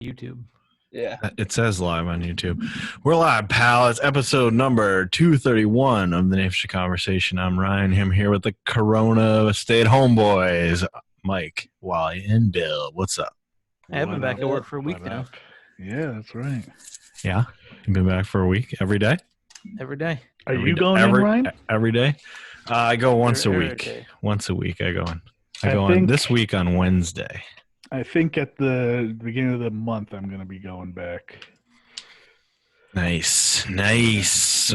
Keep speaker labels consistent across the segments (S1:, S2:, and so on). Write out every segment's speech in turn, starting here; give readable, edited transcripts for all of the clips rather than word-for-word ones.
S1: YouTube.
S2: Yeah.
S3: It says live on YouTube. We're live, pal. It's episode number 231 of the Nation Conversation. I'm Ryan. I'm here with the Corona stay-at-home boys, Mike, Wally, and Bill. What's up?
S1: I've been back at work for a week now.
S4: Yeah, that's right.
S3: Yeah? You've been back for a week? Every day?
S1: Every day.
S4: Are you going in, Ryan?
S3: Every day? I go once a week.
S1: Okay.
S3: Once a week I go in. I go in this week on Wednesday.
S4: I think at the beginning of the month I'm going to be going back.
S3: Nice.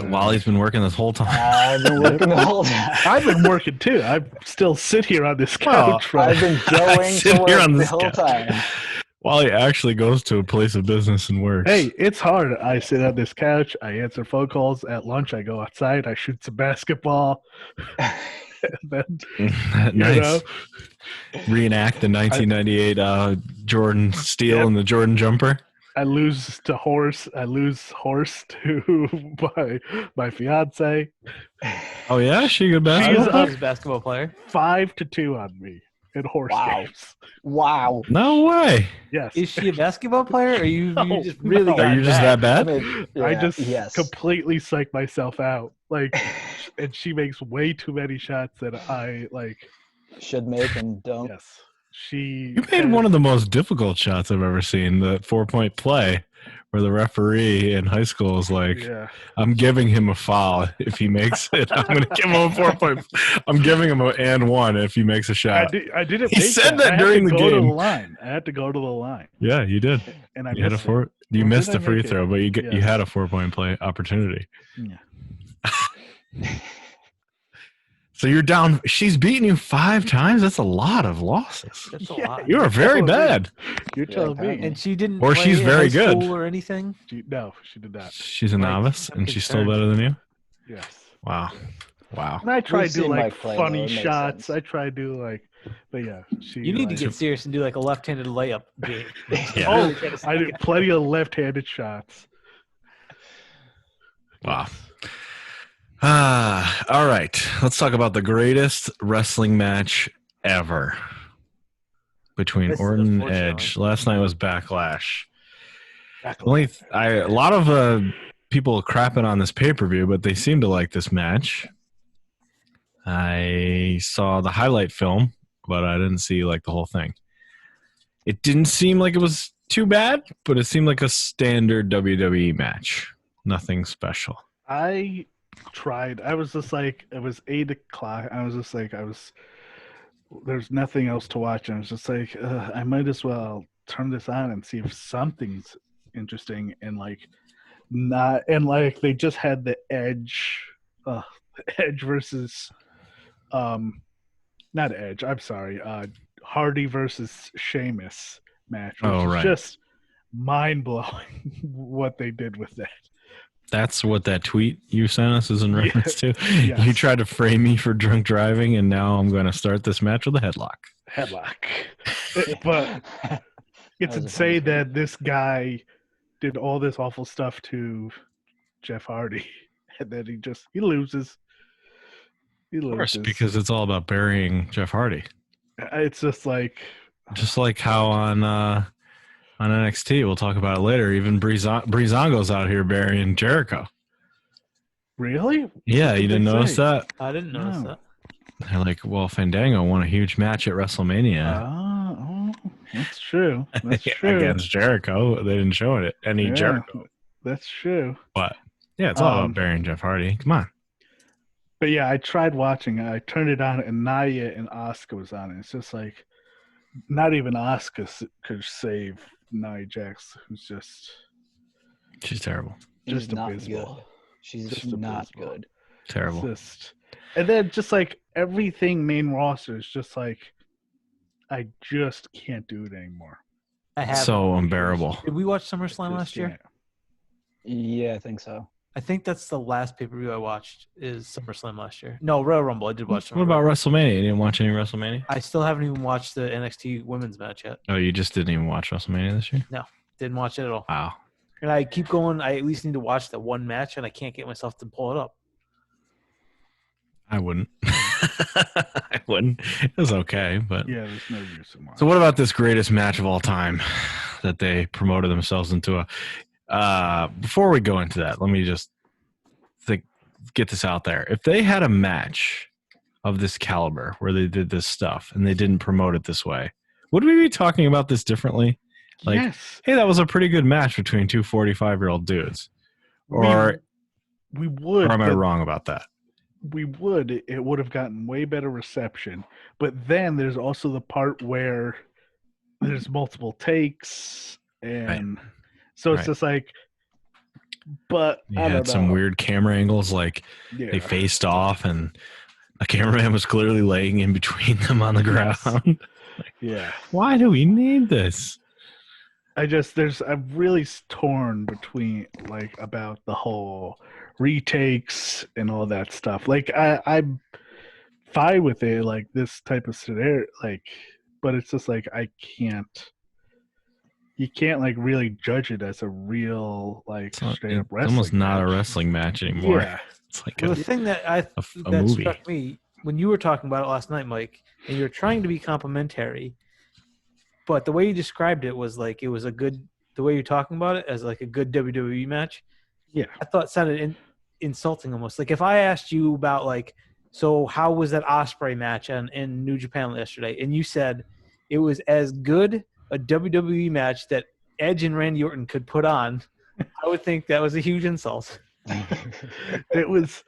S3: Wally's been working this whole time.
S2: I've been working the whole time.
S4: I've been working too. I still sit here on this couch.
S2: I've been going to work the whole time.
S3: Wally actually goes to a place of business and works.
S4: Hey, it's hard. I sit on this couch. I answer phone calls. At lunch, I go outside. I shoot some basketball. Then,
S3: nice. Reenact the 1998 Jordan Steele and the Jordan jumper.
S4: I lose horse to my fiance.
S3: Oh yeah, she a good
S1: basketball player.
S4: 5-2 on me in horse games.
S2: Wow.
S3: No way.
S4: Yes.
S1: Is she a basketball player, or you just really
S4: No.
S1: got
S3: Are you just that bad?
S4: I just completely psych myself out. And she makes way too many shots that I
S2: should make and don't.
S4: Yes.
S3: You made one of the most difficult shots I've ever seen, the 4-point play, where the referee in high school is like, I'm giving him a foul if he makes it. I'm going to give him a 4-point. I'm giving him an and one if he makes a shot.
S4: I didn't.
S3: He said that during the game.
S4: I had to go to the line.
S3: Yeah, you did.
S4: And I
S3: you missed the free throw, but you had a 4-point play opportunity.
S4: Yeah.
S3: So you're down. She's beaten you 5 times. That's a lot of losses.
S1: That's a lot.
S3: You are very bad.
S4: You're telling me.
S1: And she didn't.
S3: Or she's very good.
S1: Or anything.
S4: No, she did not.
S3: She's a novice, and she's still better than you.
S4: Yes.
S3: Wow.
S4: And I try to do funny
S2: though,
S4: shots. I try to do but yeah.
S1: You need to get serious and do a left-handed layup game.
S3: Yeah.
S4: I did plenty of left-handed shots.
S3: Wow. All right. Let's talk about the greatest wrestling match ever between Orton and Edge. Last night was Backlash. A lot of people crapping on this pay-per-view, but they seem to like this match. I saw the highlight film, but I didn't see the whole thing. It didn't seem like it was too bad, but it seemed like a standard WWE match. Nothing special.
S4: I tried. I was just it was 8 o'clock. I was just there's nothing else to watch. And I was just I might as well turn this on and see if something's interesting. And they just had the Edge versus, not Edge. I'm sorry. Hardy versus Sheamus match. Which is just mind blowing what they did with that.
S3: That's what that tweet you sent us is in reference to.
S4: Yes.
S3: You tried to frame me for drunk driving, and now I'm going to start this match with a headlock.
S4: But it's insane that this guy did all this awful stuff to Jeff Hardy, and then he loses. He loses.
S3: Of course, because it's all about burying Jeff Hardy.
S4: It's just
S3: how on NXT, we'll talk about it later, even Breezango's out here burying Jericho.
S4: Really?
S3: Yeah, you didn't notice that?
S1: I didn't notice that.
S3: They're like, well, Fandango won a huge match at WrestleMania.
S4: Oh, that's true. That's true.
S3: Against Jericho. They didn't show it. Jericho.
S4: That's true.
S3: But, yeah, it's all about burying Jeff Hardy. Come on.
S4: But, yeah, I tried watching it. I turned it on, and Nia and Asuka was on it. It's just not even Asuka could save Nia Jax, who's
S3: she's terrible.
S4: Just
S2: not
S4: abysmal.
S2: good. She's just not good.
S3: Terrible.
S4: And then everything main roster is just I just can't do it anymore.
S3: So unbearable.
S1: Did we watch SummerSlam last year?
S2: Yeah, I think so.
S1: I think that's the last pay-per-view I watched is SummerSlam last year. No, Royal Rumble. I did watch SummerSlam.
S3: What about WrestleMania? You didn't watch any WrestleMania?
S1: I still haven't even watched the NXT women's match yet.
S3: Oh, you just didn't even watch WrestleMania this year?
S1: No, didn't watch it at all.
S3: Wow.
S1: And I keep going. I at least need to watch that one match, and I can't get myself to pull it up.
S3: I wouldn't. I wouldn't. It was okay, but
S4: yeah, there's no use in watching.
S3: So what about this greatest match of all time? that they promoted themselves into a. Before we go into that, let me just get this out there. If they had a match of this caliber where they did this stuff and they didn't promote it this way, would we be talking about this differently? Like,
S4: yes.
S3: hey, that was a pretty good match between two 45-year-old dudes. Or
S4: we would.
S3: Or am I wrong about that?
S4: We would. It would have gotten way better reception. But then there's also the part where there's multiple takes, and so it's just like. But
S3: you had some weird camera angles, like they faced off, and a cameraman was clearly laying in between them on the ground.
S4: Yeah.
S3: Why do we need this?
S4: I'm really torn between about the whole retakes and all that stuff. I'm fine with it, this type of scenario, but it's just I can't. You can't really judge it as a real straight up wrestling.
S3: It's almost not a wrestling match anymore.
S4: Yeah.
S3: It's like
S1: the thing that
S3: movie.
S1: Struck me when you were talking about it last night, Mike, and you were trying to be complimentary, but the way you described it was it was a good. The way you're talking about it as a good WWE match.
S4: Yeah,
S1: I thought it sounded insulting almost. If I asked you about so how was that Ospreay match in New Japan yesterday, and you said it was as good a WWE match that Edge and Randy Orton could put on, I would think that was a huge insult.
S4: It was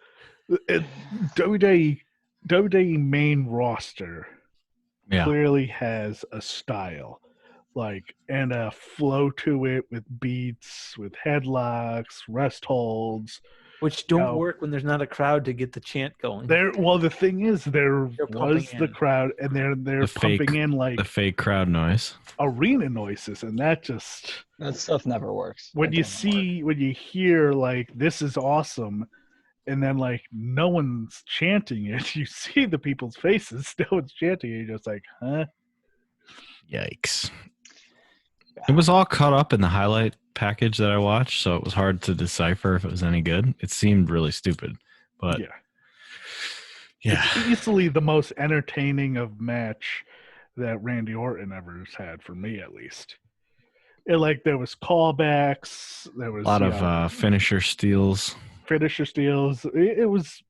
S4: WWE main roster clearly has a style, and a flow to it with beats, with headlocks, rest holds,
S1: which don't work when there's not a crowd to get the chant going.
S4: The thing is, there was the crowd, and they're pumping in
S3: the fake crowd noise,
S4: arena noises, and that
S2: stuff never works.
S4: When you hear this is awesome, and then no one's chanting it, you see the people's faces, no one's chanting it, you're just huh?
S3: Yikes. It was all cut up in the highlight package that I watched, so it was hard to decipher if it was any good. It seemed really stupid, but
S4: it's easily the most entertaining of match that Randy Orton ever had, for me at least. There was callbacks, there was
S3: a lot of finisher steals.
S4: It was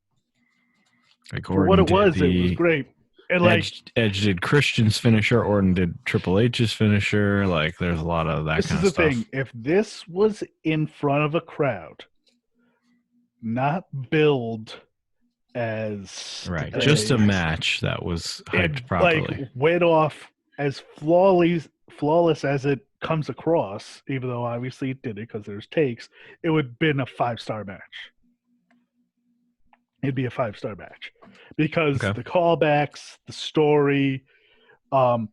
S3: Orton
S4: what it was. It was great. And
S3: Edge did Christian's finisher, Orton did Triple H's finisher. There's a lot of that kind of stuff.
S4: This is the thing. If this was in front of a crowd, not billed as
S3: just a match that was hyped properly,
S4: went off as flawless as it comes across, even though obviously it did it because there's takes, it would have been a 5-star match. It'd be a 5-star match because the callbacks, the story. I'm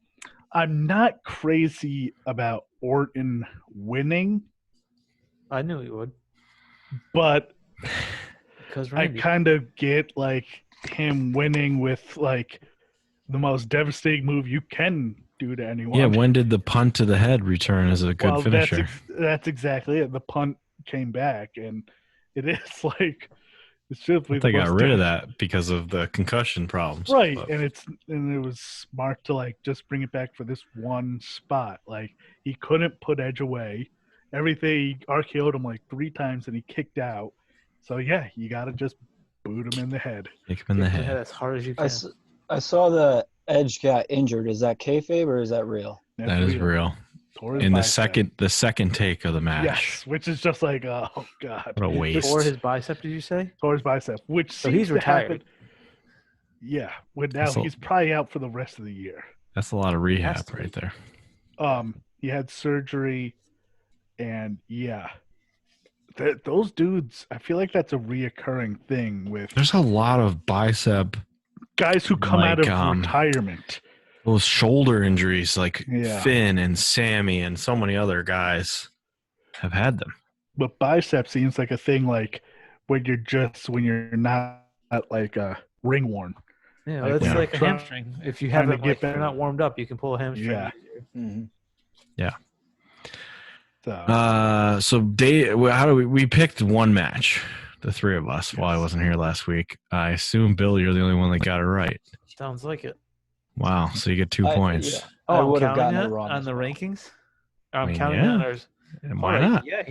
S4: not crazy about Orton winning.
S1: I knew he would,
S4: but I kind of get him winning with the most devastating move you can do to anyone.
S3: Yeah, when did the punt to the head return as a good finisher?
S4: That's exactly it. The punt came back, and it is it's simply
S3: they got rid of that because of the concussion problems,
S4: right? And it was smart to just bring it back for this one spot. He couldn't put Edge away. Everything RKO'd him 3 times, and he kicked out. So you got to just boot him in the head.
S3: Kick him in the head
S1: as hard as you can.
S2: I saw the Edge got injured. Is that kayfabe or is that real?
S3: That is real. In the second take of the match.
S4: Yes, which is just oh god.
S3: What a waste.
S1: Tore his bicep, did you say?
S4: Tore his bicep, which
S1: so he's retired.
S4: Happen. Yeah, now he's probably out for the rest of the year.
S3: That's a lot of rehab right there.
S4: He had surgery, and those dudes. I feel like that's a reoccurring thing with.
S3: There's a lot of bicep
S4: guys who come out of retirement.
S3: Those shoulder injuries, Finn and Sammy and so many other guys have had them.
S4: But bicep seems like a thing when you're not ring worn.
S1: Yeah, that's like a hamstring. If you haven't you're not warmed up, you can pull a hamstring.
S4: Yeah.
S2: Mm-hmm.
S3: Yeah.
S2: So
S3: Dave, how do we picked one match, the 3 of us, while I wasn't here last week. I assume, Bill, you're the only one that got it right.
S1: Sounds like it.
S3: Wow, so you get 2 points.
S2: Yeah. I would have gotten it wrong
S1: on the rankings. I'm counting on ours.
S3: And why not?
S1: Yeah,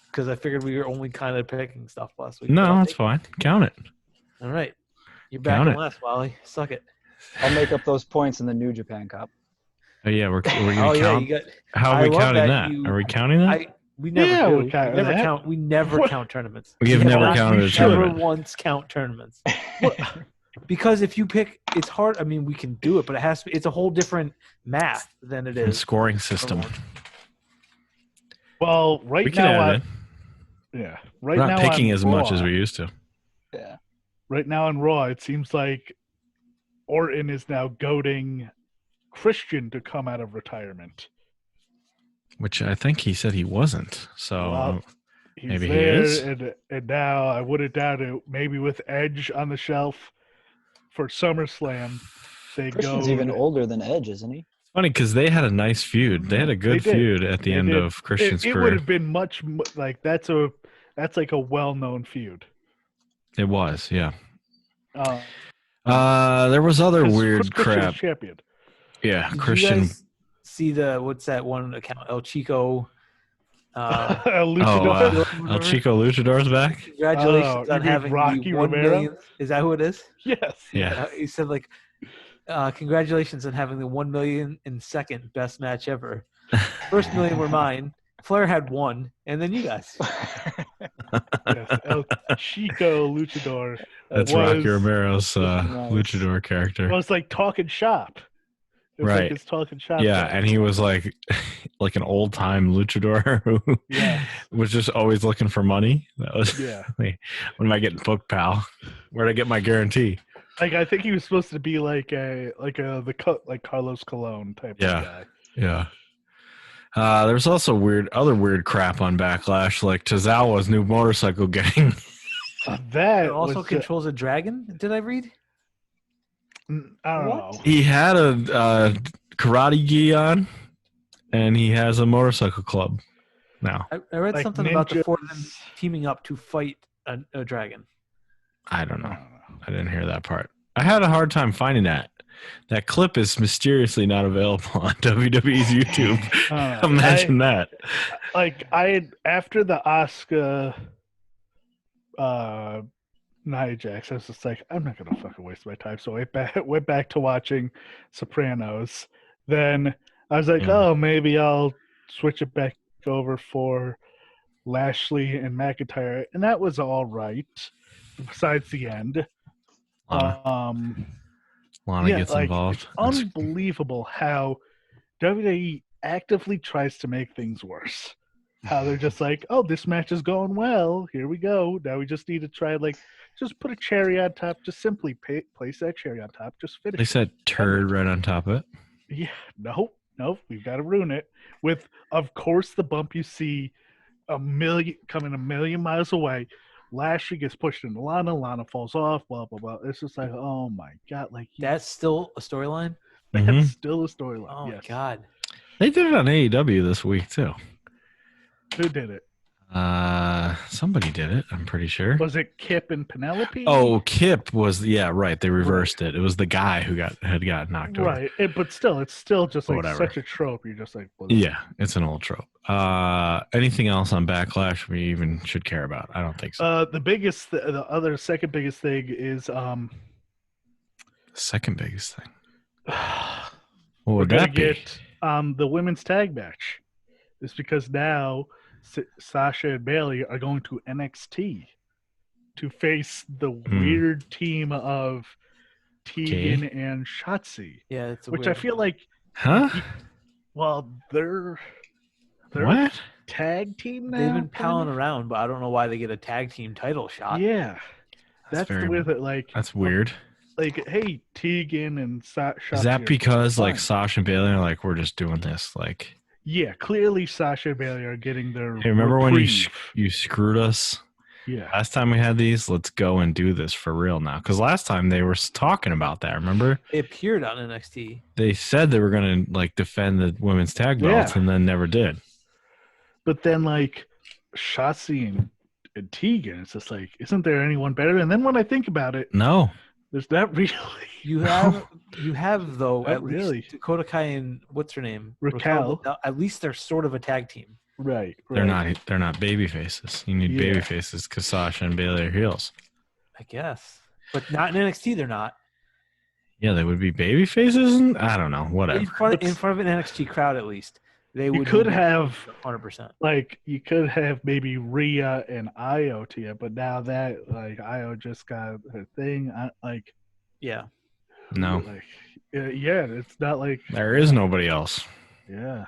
S1: because I figured we were only kind of picking stuff last week.
S3: No, it's fine. Count it.
S1: All right. You're back in last, Wally. Suck it.
S2: I'll make up those points in the New Japan Cup.
S3: Oh, yeah, we're going to count.
S1: Yeah,
S3: how are we counting that? Are we counting that?
S1: We never do.
S4: We
S1: never count tournaments.
S3: We have never counted a tournament.
S1: Never once count tournaments. Because if you pick, it's hard. I mean, we can do it, but it has to. It's a whole different math than it is.
S3: Scoring system.
S4: Well,
S3: right now,
S4: right
S3: we're
S4: now,
S3: not picking as much as we used to.
S2: Yeah.
S4: Right now on Raw, it seems like Orton is now goading Christian to come out of retirement.
S3: Which I think he said he wasn't. So maybe he is.
S4: And now I wouldn't doubt it. Maybe with Edge on the shelf for SummerSlam,
S2: Christian's even older than Edge, isn't he?
S3: It's funny because they had a nice feud. They had a good feud at the end of Christian's career.
S4: It would have been much like that's like a well-known feud.
S3: It was, yeah. There was other weird crap.
S4: Champion.
S3: Yeah,
S1: Did
S3: Christian.
S1: You guys see what's that one account? El Chico.
S4: El
S3: Chico Luchador's back.
S1: Congratulations on having
S4: Rocky
S1: the 1
S4: Romero?
S1: million. Is that who it is?
S4: Yes.
S3: Yeah.
S1: He said congratulations on having the 1 million and second best match ever. First million were mine. Flair had one, and then you guys.
S4: Yes, El Chico Luchador.
S3: That's Rocky Romero's luchador character.
S4: Well, it's like talking shop.
S3: Right.
S4: Like it's talking shop.
S3: Yeah, and he was like an old time luchador who was just always looking for money. That was when am I getting booked, pal? Where'd I get my guarantee?
S4: Like I think he was supposed to be like Carlos Colon type of guy.
S3: Yeah. There's also other weird crap on Backlash, like Tozawa's new motorcycle gang.
S1: That also controls a dragon. Did I read?
S4: I don't know.
S3: He had a karate gi on, and he has a motorcycle club now.
S1: I read something about the four of them teaming up to fight a dragon.
S3: I don't know. I didn't hear that part. I had a hard time finding that. That clip is mysteriously not available on WWE's YouTube. Imagine that.
S4: Like after the Asuka Nia Jax, I was just like, I'm not gonna fucking waste my time. So I went back to watching Sopranos. Then I was like, oh, maybe I'll switch it back over for Lashley and McIntyre, and that was all right. Besides the end,
S3: Lana gets involved.
S4: It's unbelievable how WWE actively tries to make things worse. How they're just like, oh, this match is going well. Here we go. Now we just need to try just put a cherry on top. Just simply place that cherry on top. Just finish.
S3: They said turd right on top of it.
S4: Yeah. Nope. We've got to ruin it with, of course, the bump you see coming a million miles away. Lashley gets pushed into Lana. Lana falls off. Blah blah blah. It's just like, oh my god! Like
S1: that's still a storyline.
S4: That's still a storyline.
S1: Oh my god!
S3: They did it on AEW this week too.
S4: Who did it?
S3: Somebody did it. I'm pretty sure.
S4: Was it Kip and Penelope?
S3: Oh, Kip was right. They reversed it. It was the guy who had got knocked over.
S4: Right, but still, it's still just like such a trope. You're just like,
S3: yeah, it's an old trope. Anything else on Backlash we even should care about? I don't think so.
S4: The second biggest thing is
S3: second biggest thing. What would that be?
S4: The women's tag match. It's because now Sasha and Bayley are going to NXT to face the weird team of Tegan and Shotzi.
S1: Yeah, it's
S4: which I feel like.
S3: Huh?
S4: Well, they're
S3: what
S4: tag team now.
S1: They've been palling around, but I don't know why they get a tag team title shot.
S4: Yeah, that's the way that
S3: that's weird.
S4: Like, hey, Tegan and Sasha.
S3: Is that because Sasha and Bayley are like, we're just doing this like?
S4: Yeah, clearly Sasha and Bayley are getting their.
S3: Hey, remember reprieve. When you screwed us?
S4: Yeah.
S3: Last time we had these, let's go and do this for real now. Because last time they were talking about that. Remember?
S1: It appeared on NXT.
S3: They said they were going to defend the women's tag belts, and then never did.
S4: But then Shotzi and Tegan, it's just like, isn't there anyone better? And then when I think about it,
S3: no,
S4: There's not really.
S1: You have though
S4: Not
S1: at
S4: really.
S1: least Dakota Kai and what's her name?
S4: Raquel.
S1: At least they're sort of a tag team.
S4: Right.
S3: They're not baby faces. You need baby faces because Sasha and Bayley are heels.
S1: I guess, but not in NXT. They're not.
S3: Yeah, they would be baby faces. I don't know. Whatever.
S1: In front of an NXT crowd, at least they would.
S4: You could have
S1: 100%.
S4: like you could have maybe Rhea and Io to you, but now that like Io just got her thing,
S1: Yeah.
S3: No.
S4: Like, yeah, it's not like
S3: There is nobody else.
S4: Yeah.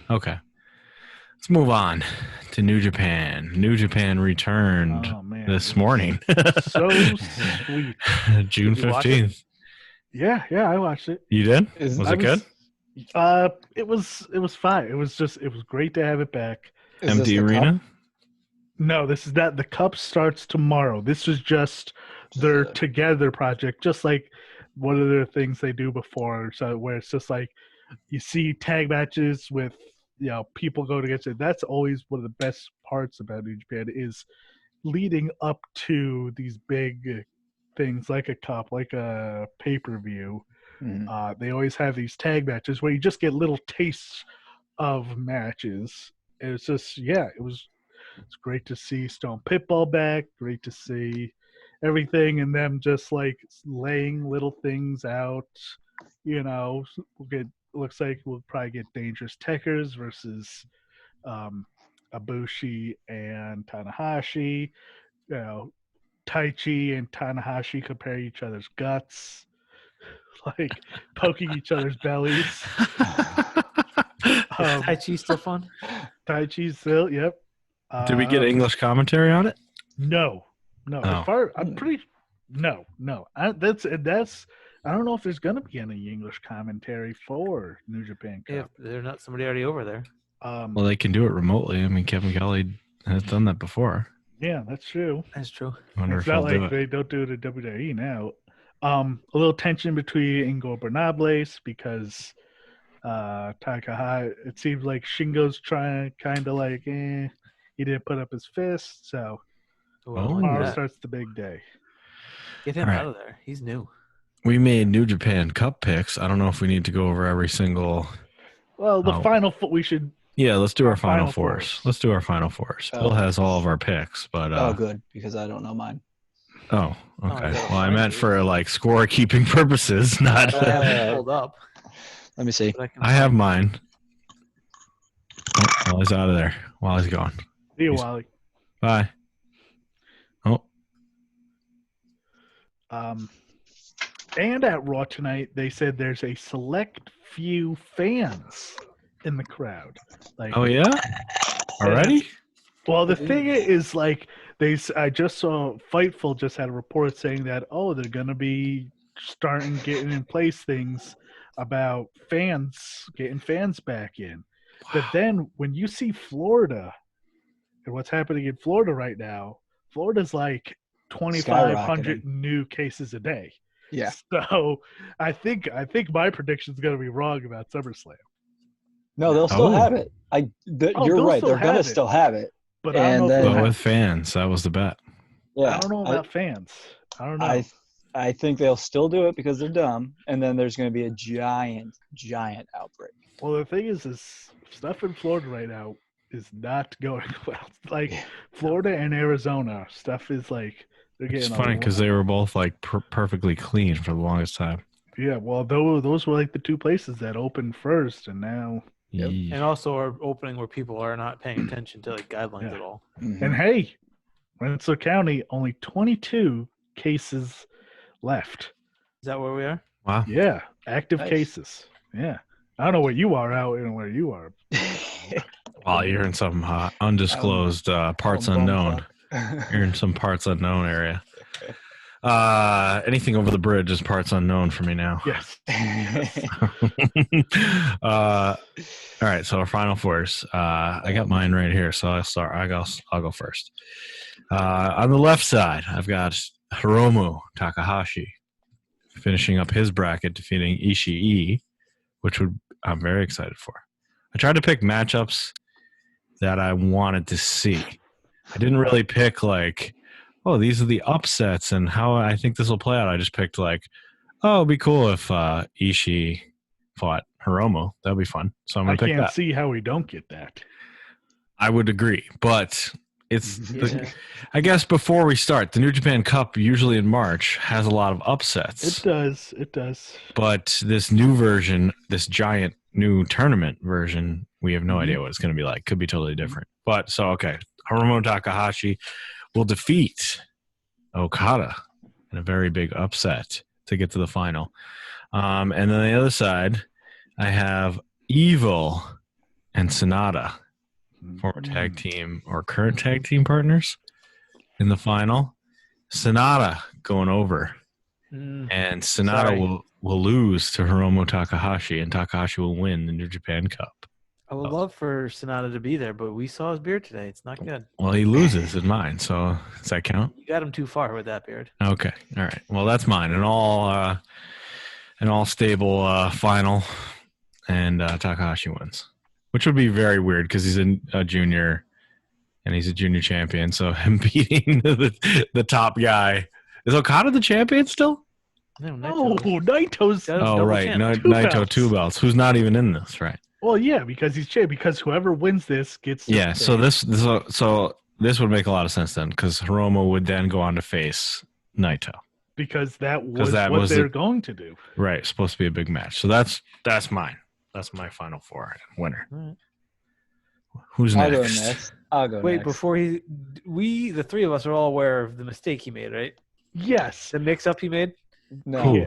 S3: Okay. Let's move on to New Japan. New Japan returned this morning.
S4: So sweet.
S3: June 15th.
S4: Yeah, I watched it.
S3: You did? Was it good?
S4: It was fine. It was great to have it back.
S3: Empty arena?
S4: No, this is not. The Cup starts tomorrow. This is just their together project, just like one of the things they do before. So where it's just like you see tag matches with people go against it. That's always one of the best parts about New Japan is leading up to these big things like a Cup, like a pay-per-view. Mm-hmm. They always have these tag matches where you just get little tastes of matches. And it's just it's great to see Stone Pitbull back. Great to see everything and them just like laying little things out. Looks like we'll probably get Dangerous Tekkers versus Ibushi and Tanahashi. Taichi and Tanahashi compare each other's guts, like poking each other's bellies.
S1: Taichi still fun?
S4: Taichi still, yep.
S3: Did we get English commentary on it?
S4: No.
S3: Oh.
S4: I'm pretty. No. That's. I don't know if there's gonna be any English commentary for New Japan Cup.
S1: If they're not somebody already over there.
S3: Well, they can do it remotely. I mean, Kevin Kelly has done that before.
S4: Yeah, that's true.
S1: That's true.
S4: It's not like they don't do it at WWE now. A little tension between Ingo Bernables because Takahashi. It seems like Shingo's trying kind of like, he didn't put up his fist. So tomorrow starts the big day.
S1: Get him out of there. He's new.
S3: We made New Japan Cup picks. I don't know if we need to go over every single.
S4: Well, the final we should.
S3: Yeah, let's do our final fours. Let's do our final fours. Bill has all of our picks, but
S2: good because I don't know mine.
S3: Oh, okay. Well, I meant for like scorekeeping purposes, not.
S1: Hold up.
S2: Let me see.
S3: I have mine. Wally's out of there. Wally's gone.
S4: See you, Wally.
S3: Bye. Oh.
S4: And at Raw tonight, they said there's a select few fans in the crowd. Like,
S3: oh yeah, already?
S4: Well, the thing is, like, I just saw Fightful just had a report saying that they're gonna be getting in place things about getting fans back in. Wow. But then when you see Florida and what's happening in Florida right now, Florida's like 2,500 new cases a day.
S2: Yeah.
S4: So I think my prediction is going to be wrong about SummerSlam.
S2: No, they'll still have it. You're right. They're going to still have it.
S4: But I don't know
S3: with fans, that was the bet.
S4: Yeah. I don't know about fans. I don't know.
S2: I think they'll still do it because they're dumb, and then there's going to be a giant outbreak.
S4: Well, the thing is stuff in Florida right now is not going well. Like Florida and Arizona, stuff is like they're getting.
S3: It's funny because they were both like perfectly clean for the longest time.
S4: Yeah, well, those were like the two places that opened first, and now.
S1: Yep. And also are opening where people are not paying attention to like guidelines at all.
S4: Mm-hmm. And hey, Rensselaer County, only 22 cases left.
S1: Is that where we are?
S3: Wow.
S4: Yeah, active cases. Yeah. I don't know where you are out and where you are.
S3: Well, you're in some undisclosed parts unknown. You're in some parts unknown area. Anything over the bridge is parts unknown for me now.
S4: Yes.
S3: All right, so our final fours. I got mine right here, so I'll start. I'll go first. On the left side, I've got Hiromu Takahashi finishing up his bracket, defeating Ishii, which I'm very excited for. I tried to pick matchups that I wanted to see. I didn't really pick like, these are the upsets and how I think this will play out. I just picked like, it'd be cool if Ishii fought Hiromu. That'd be fun. So I'm going to pick that. I
S4: can't see how we don't get that.
S3: I would agree, but I guess before we start, the New Japan Cup usually in March has a lot of upsets.
S4: It does.
S3: But this new version, this giant new tournament version, we have no idea what it's going to be like. Could be totally different. But Hiromu Takahashi will defeat Okada in a very big upset to get to the final. And then on the other side, I have Evil and Sonata, former tag team or current tag team partners, in the final. Sonata going over, and Sonata will lose to Hiromu Takahashi, and Takahashi will win the New Japan Cup.
S1: I would love for Sonata to be there, but we saw his beard today. It's not good.
S3: Well, he loses in mine, so does that count?
S1: You got him too far with that beard.
S3: Okay, all right. Well, that's mine. An all stable final, and Takahashi wins, which would be very weird because he's a junior, and he's a junior champion. So him beating the top guy. Is Okada the champion still?
S1: No,
S4: Naito's.
S3: Oh, right. Naito 2 belts. Who's not even in this, right?
S4: Well, yeah, because he's champ. Because whoever wins this gets.
S3: Yeah. So this would make a lot of sense then, because Hiromu would then go on to face Naito.
S4: Because that was what they're going to do.
S3: Right. It's supposed to be a big match. So that's mine. That's my final four winner.
S1: Right.
S3: Who's next?
S2: I'll go next.
S1: Before the three of us are all aware of the mistake he made, right?
S4: Yes.
S1: The mix-up he made?
S2: No.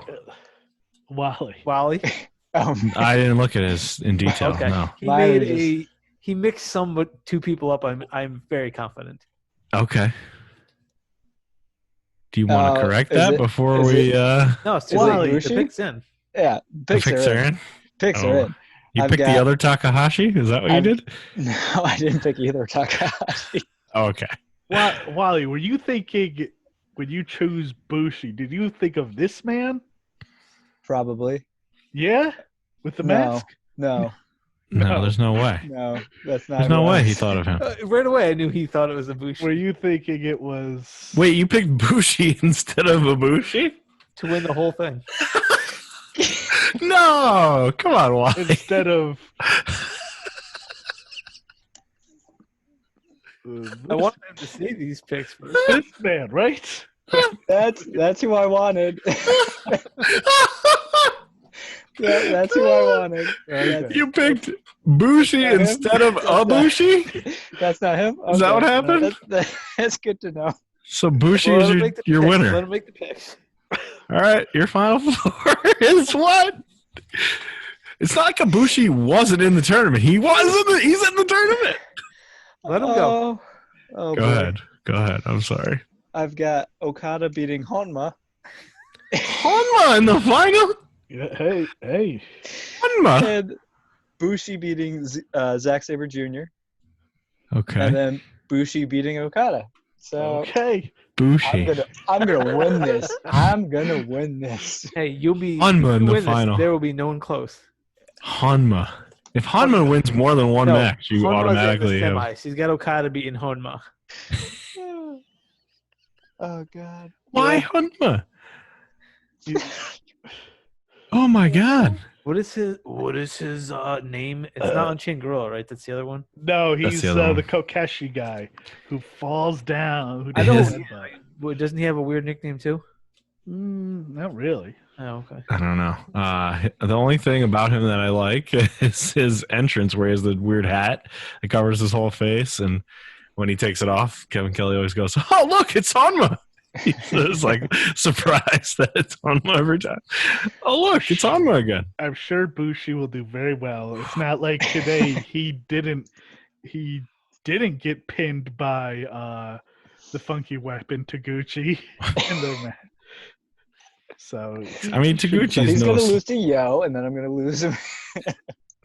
S1: Wally?
S3: I didn't look at his in detail.
S1: Okay.
S3: No.
S1: He mixed two people up. I'm very confident.
S3: Okay. Do you want to correct that before we?
S1: No, it's too late. The pick's in.
S2: Yeah, picks are in. Picks are in.
S3: You picked the other Takahashi? Is that what you did?
S2: No, I didn't pick either Takahashi.
S3: Oh, okay.
S4: Wally, were you thinking when you choose Bushi? Did you think of this man?
S2: Probably.
S4: Yeah, with the mask.
S2: No,
S3: there's no way.
S2: No, that's not.
S3: There's no way he thought of him.
S1: Right away, I knew he thought it was a Bushi.
S4: Were you thinking it was?
S3: Wait, you picked Bushi instead of Ibushi?
S1: To win the whole thing.
S3: No, come on, why?
S4: Instead of.
S1: I want them to see these picks first.
S4: This man, right?
S2: That's who I wanted. That's who I wanted.
S3: You picked Bushi instead of Ibushi?
S2: That's not him? Okay.
S3: Is that what happened?
S2: That's good to know.
S3: So Bushi is your winner.
S1: Let him make the picks.
S3: All right, your final four is what? It's not like Ibushi wasn't in the tournament. He's in the tournament.
S1: Let him go.
S3: Go ahead. I'm sorry.
S2: I've got Okada beating Honma.
S3: Honma in the final?
S4: Yeah, hey.
S3: Honma.
S2: And Bushi beating Zack Sabre Jr.
S3: Okay.
S2: And then Bushi beating Okada. So
S4: okay.
S3: Bushi.
S2: I'm gonna win this. I'm gonna win this.
S1: Hey, you'll be
S3: Honma in the final.
S1: There will be no one close.
S3: Honma. If Honma wins more than one match, you
S1: Honma's
S3: automatically
S1: in the
S3: have.
S1: semis. He's got Okada beating Honma.
S2: Oh God.
S3: Why Honma? Oh my God.
S1: What is his name? It's not Unchained Gorilla, right? That's the other one.
S4: No, he's the Kokeshi guy who falls down.
S1: Doesn't he have a weird nickname too?
S4: Not really.
S1: Oh, okay.
S3: I don't know. The only thing about him that I like is his entrance, where he has the weird hat that covers his whole face, and when he takes it off, Kevin Kelly always goes, "Oh, look, it's Honma." He's like surprised that it's Honma every time. Oh, look, it's Honma again.
S4: I'm sure Bushi will do very well. It's not like today he didn't get pinned by the Funky Weapon Taguchi in the match. So
S3: I mean, Taguchi's
S2: he's gonna lose to Yo, and then I'm gonna lose him.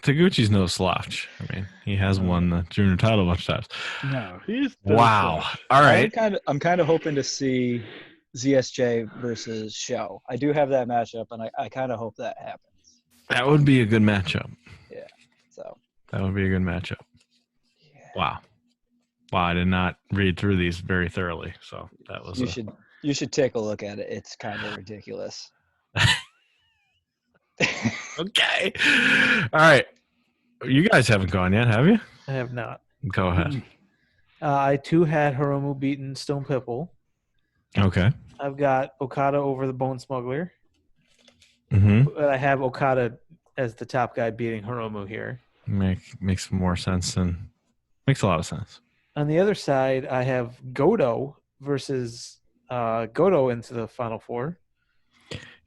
S3: Taguchi's no slouch. I mean, he has won the junior title a bunch of times.
S4: No, he's
S3: wow. All right.
S2: I'm kind of hoping to see ZSJ versus Show. I do have that matchup, and I kind of hope that happens.
S3: That would be a good matchup.
S2: Yeah. So
S3: that would be a good matchup.
S2: Yeah.
S3: Wow. Wow, I did not read through these very thoroughly. So that was
S2: you should take a look at it. It's kind of ridiculous.
S3: Okay. All right. You guys haven't gone yet, have you?
S1: I have not.
S3: Go ahead.
S1: I too had Hiromu beating Stone Pitbull.
S3: Okay.
S1: I've got Okada over the Bone Smuggler.
S3: Mm-hmm.
S1: I have Okada as the top guy beating Hiromu here.
S3: Makes more sense than makes a lot of sense.
S1: On the other side, I have Goto versus Goto into the Final Four.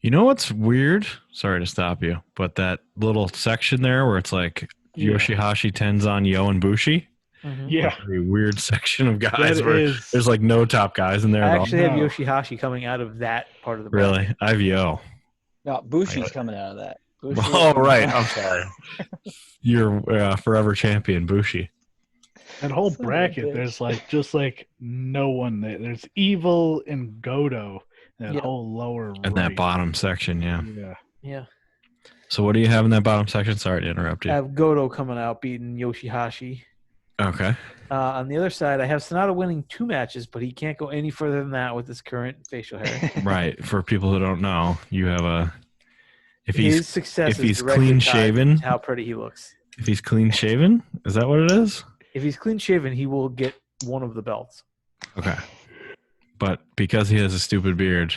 S3: You know what's weird? Sorry to stop you, but that little section there where it's like Yoshihashi, Tenzan, Yo, and Bushi.
S1: Mm-hmm.
S4: Yeah.
S3: A very weird section of guys
S4: That
S3: where
S4: is-
S3: there's like no top guys in there
S1: I
S3: at all.
S1: actually have
S4: No.
S1: Yoshihashi coming out of that part of the
S3: Really?
S1: bracket.
S3: I have Yo.
S2: No, Bushi's coming out of that. Bushi
S3: Oh, right. I'm sorry. You're forever champion, Bushi.
S4: That whole
S2: Son of a
S4: bracket,
S2: bitch.
S4: there's just no one there. There's Evil and Goto. That
S1: Yep.
S4: whole lower
S3: In that bottom section, yeah.
S4: Yeah.
S1: Yeah.
S3: So what do you have in that bottom section? Sorry to interrupt
S1: I
S3: you.
S1: have Goto coming out beating Yoshihashi.
S3: Okay.
S1: On the other side, I have Sonata winning 2 matches, but he can't go any further than that with his current facial hair.
S3: Right. For people who don't know, you have a if
S1: His success
S3: if
S1: is
S3: he's
S1: directly
S3: clean
S1: tied
S3: shaven,
S1: to how pretty he looks.
S3: if he's clean shaven, is that what it is?
S1: If he's clean shaven, he will get one of the belts.
S3: Okay. But because he has a stupid beard,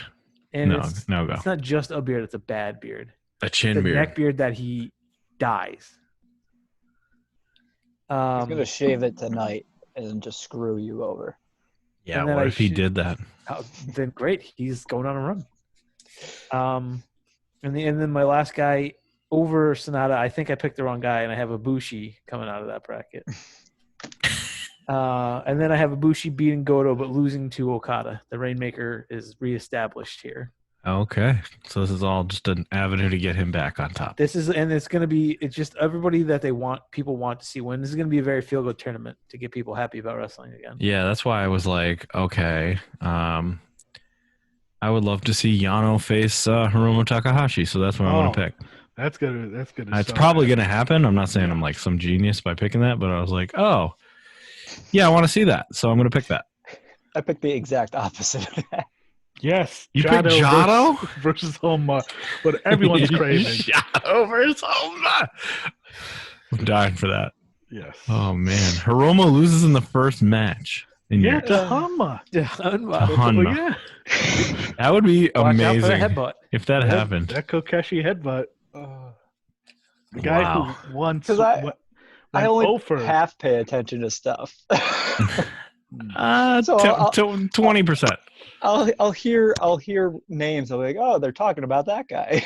S1: And
S3: no
S1: it's
S3: go.
S1: not just a beard; it's a bad beard.
S3: A chin
S1: The
S3: beard.
S1: neck beard that he dyes.
S2: He's gonna shave it tonight and just screw you over.
S3: Yeah,
S1: and then
S3: what
S1: I
S3: if he
S1: should-
S3: did that?
S1: Then great, he's going on a run. And then my last guy over Sonata, I think I picked the wrong guy, and I have Ibushi coming out of that bracket. And then I have Ibushi beating Goto but losing to Okada. The Rainmaker is reestablished here.
S3: Okay. So this is all just an avenue to get him back on top.
S1: It's going to be, it's just everybody that people want to see win. This is going to be a very feel-good tournament to get people happy about wrestling again.
S3: Yeah, that's why I was like, okay. I would love to see Yano face Hiromu Takahashi, so that's what I'm going to pick.
S4: That's good. That's good.
S3: It's probably going to happen. I'm not saying I'm like some genius by picking that, but I was like, oh, yeah, I want to see that, so I'm going to pick that.
S2: I picked the exact opposite of that.
S4: Yes.
S3: You picked Jado?
S4: versus Homa, but everyone's craving.
S3: Jado versus Homa. I'm dying for that.
S4: Yes.
S3: Oh, man. Hiromu loses in the first match.
S4: Yeah, to Hama.
S3: To
S1: Yeah.
S3: Hanma.
S4: Yeah.
S3: That would be
S1: Watch out for the
S3: amazing
S1: headbutt.
S3: if that happened.
S4: That Kokeshi headbutt. The guy
S3: Wow.
S4: who once
S2: Because I
S4: went
S2: only
S4: over.
S2: half pay attention to stuff. So
S3: 20%.
S2: I'll hear names. I'll be like, oh, they're talking about that guy.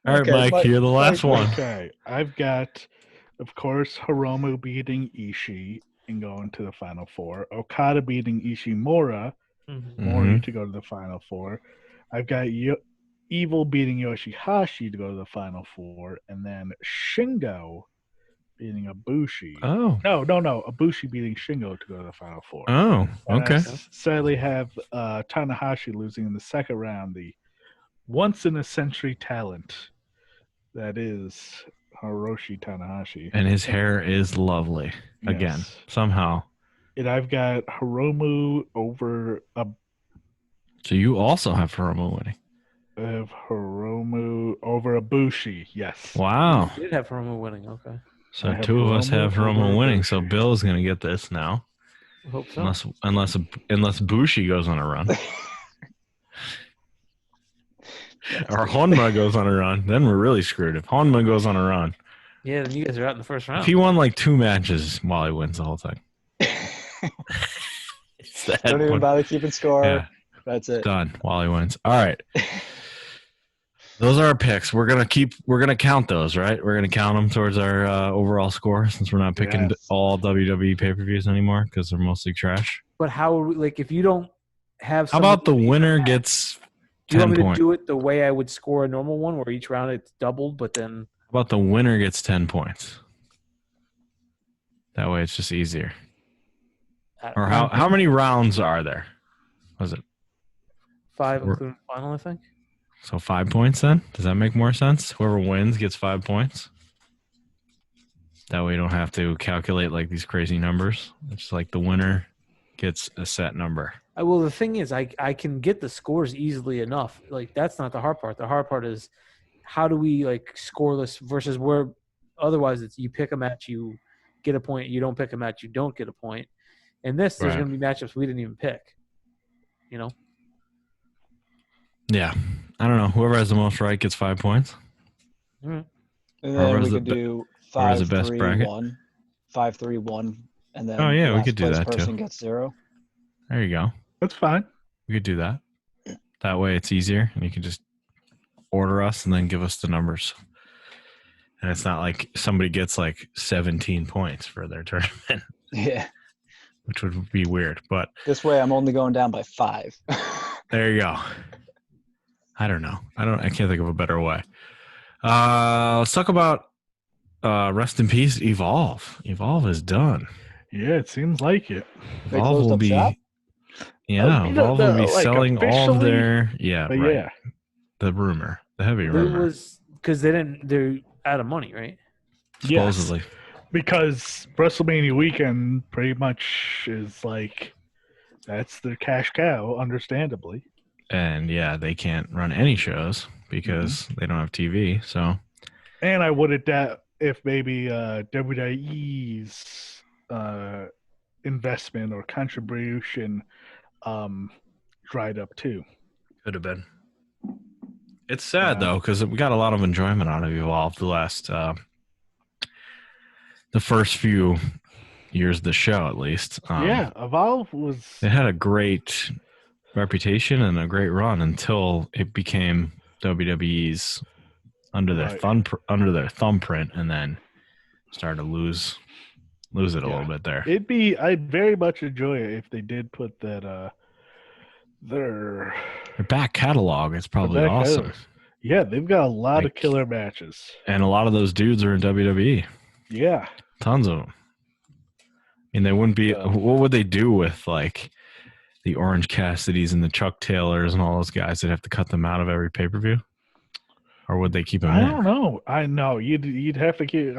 S3: All right,
S2: Okay,
S3: Mike,
S2: but-
S3: you're the last one.
S4: Okay, I've got, of course, Hiromu beating Ishii and going to the Final Four. Okada beating Ishimura,
S1: Mhm.
S4: Mori to go to the Final Four. I've got Evil beating Yoshihashi to go to the Final Four, and then Shingo beating Ibushi.
S3: Oh.
S4: No. Ibushi beating Shingo to go to the Final Four.
S3: Oh,
S4: And
S3: okay.
S4: I sadly have Tanahashi losing in the second round, the once-in-a-century talent that is Hiroshi Tanahashi.
S3: And his hair is lovely. Again,
S4: Yes.
S3: somehow.
S4: And I've got Hiromu over
S3: So you also have Hiromu winning.
S4: Hiromu over Ibushi. Yes.
S3: Wow.
S1: You did have Hiromu winning. Okay.
S3: So
S4: I have
S3: two of us have
S4: Hiromu
S3: Hiromu
S4: over
S3: winning. So
S4: Ibushi.
S3: Bill is going to get this now.
S1: I hope so.
S3: Unless Bushi goes on a run. Or Honma goes on a run. Then we're really screwed. If Honma goes on a run.
S1: Yeah, then you guys are out in the first round.
S3: If he won like 2 matches, Wally wins the whole thing. It's that
S2: Don't even
S3: one.
S2: bother keeping score.
S3: Yeah,
S2: That's it.
S3: done. Wally wins. All right. Those are our picks. We're gonna count those, right? We're gonna count them towards our overall score since we're not picking
S4: Yes.
S3: all WWE pay-per-views anymore because they're mostly trash.
S1: But how, like, if you don't have
S3: How about the
S1: somebody-
S3: winner gets
S1: Do you
S3: 10
S1: want me to
S3: points?
S1: do it the way I would score a normal one, where each round it's doubled, but then
S3: How about the winner gets 10 points? That way it's just easier. Or how many rounds are there? Was it
S1: 5
S3: We're-
S1: including the final? I think.
S3: so 5 points then? Does that make more sense? Whoever wins gets 5 points. That way you don't have to calculate like these crazy numbers. It's like the winner gets a set number.
S1: Well, the thing is, I can get the scores easily enough. Like, that's not the hard part. The hard part is how do we like scoreless versus where otherwise it's you pick a match, you get a point. You don't pick a match, you don't get a point. And this, there's going to be matchups we didn't even pick. You know?
S3: Yeah. I don't know. Whoever has the most right gets 5 points.
S2: And then we could do 5-3-1, 5-3-1, and then
S3: we could do that
S2: person
S3: too.
S2: Gets 0.
S3: There you go.
S4: That's fine.
S3: We could do that. That way it's easier, and you can just order us and then give us the numbers. And it's not like somebody gets like 17 points for their tournament.
S2: Yeah.
S3: Which would be weird. But
S2: this way I'm only going down by 5.
S3: There you go. I don't know. I can't think of a better way. Let's talk about rest in peace, Evolve. Evolve is done.
S4: Yeah, it seems like it.
S3: Evolve will be
S2: shop?
S3: Evolve will be
S4: like
S3: selling all of their right.
S4: Yeah.
S3: The rumor. The heavy
S1: It
S3: rumor.
S1: was because they're out of money, right?
S3: Supposedly.
S4: Yes, because WrestleMania weekend pretty much is like that's their cash cow, understandably.
S3: And they can't run any shows because they don't have TV. So,
S4: and I would adapt if maybe WWE's investment or contribution dried up too.
S3: could have been. It's sad though, because we got a lot of enjoyment out of Evolve the last, the first few years of the show, at least.
S4: Evolve was.
S3: It had a great reputation and a great run until it became WWE's under their thumbprint, and then started to lose it a little bit there.
S4: I'd very much enjoy it if they did put that their
S3: back catalog is probably awesome.
S4: Yeah, they've got a lot of killer matches,
S3: and a lot of those dudes are in WWE.
S4: Yeah,
S3: tons of them. I mean, they wouldn't be. What would they do with like the Orange Cassidys and the Chuck Taylors and all those guys that have to cut them out of every pay-per-view? Or would they keep them in?
S4: I don't know. I know you'd have to keep.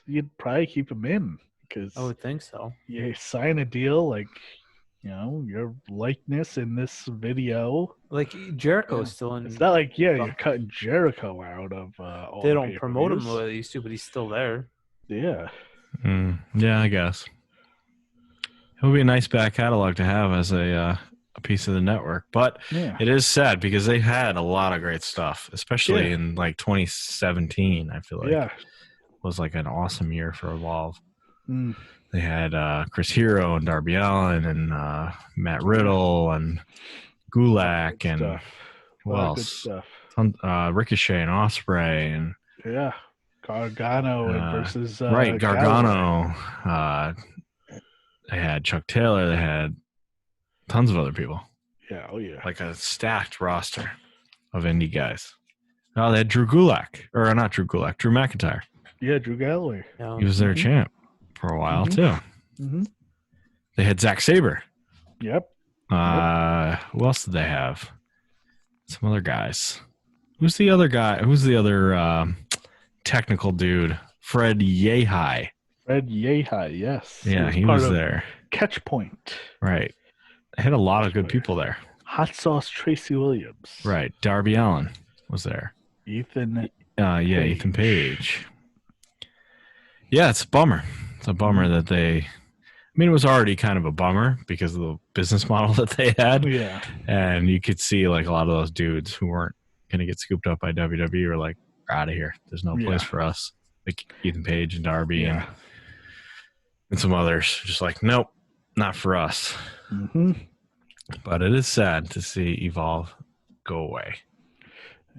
S4: You'd probably keep them in because
S1: I would think so.
S4: You sign a deal like, your likeness in this video.
S1: Like Jericho's still in.
S4: It's not like you're cutting Jericho out of. All
S1: they don't promote him the way they used to, but he's still there.
S4: Yeah.
S3: Yeah, I guess it would be a nice back catalog to have as a piece of the network, but it is sad because they had a lot of great stuff, especially in like 2017. I feel like was like an awesome year for Evolve. They had Chris Hero and Darby Allin and Matt Riddle and Gulak and who else? Ricochet and Ospreay and
S4: Gargano versus
S3: Gargano. They had Chuck Taylor. They had tons of other people.
S4: Yeah,
S3: like a stacked roster of indie guys. Oh, they had Drew Gulak, or not Drew Gulak, Drew McIntyre.
S4: Yeah, Drew Galloway.
S3: He was their champ for a while too. They had Zack Sabre.
S4: Yep.
S3: Who else did they have? Some other guys. Who's the other guy? Who's the other technical dude? Fred Yehai.
S4: Yes.
S3: Yeah, he was there.
S4: Catch Point.
S3: Right. They had a lot of good people there.
S4: Hot Sauce Tracy Williams.
S3: Right. Darby Allin was there.
S4: Ethan
S3: Page. Yeah, it's a bummer. It's a bummer that they... I mean, it was already kind of a bummer because of the business model that they had.
S4: Yeah.
S3: And you could see like a lot of those dudes who weren't going to get scooped up by WWE were like, we're out of here. There's no place for us. Like Ethan Page and Darby and some others. Just like, nope, not for us. But it is sad to see Evolve go away.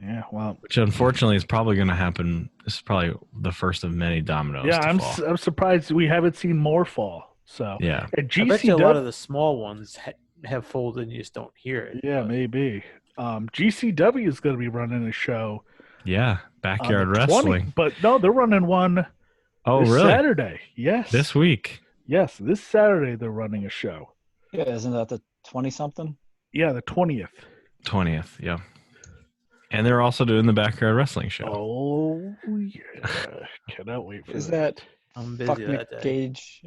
S4: Yeah, well,
S3: which unfortunately is probably going to happen. This is probably the first of many dominoes.
S4: Yeah, I'm surprised we haven't seen more fall. So
S3: yeah,
S1: I bet you a lot of the small ones have folded and you just don't hear it.
S4: Yeah, maybe. GCW is going to be running a show.
S3: Yeah, Backyard Wrestling.
S4: But no, they're running one.
S3: Oh, really?
S4: Saturday. Yes.
S3: This week.
S4: Yes, this Saturday they're running a show.
S2: Yeah, isn't that the 20-something?
S4: Yeah, the 20th.
S3: 20th, yeah. And they're also doing the Backyard Wrestling show.
S4: Oh, yeah. Cannot wait for
S2: that.
S1: I'm busy
S2: Fuck
S1: that
S2: Nick
S1: day.
S2: Cage.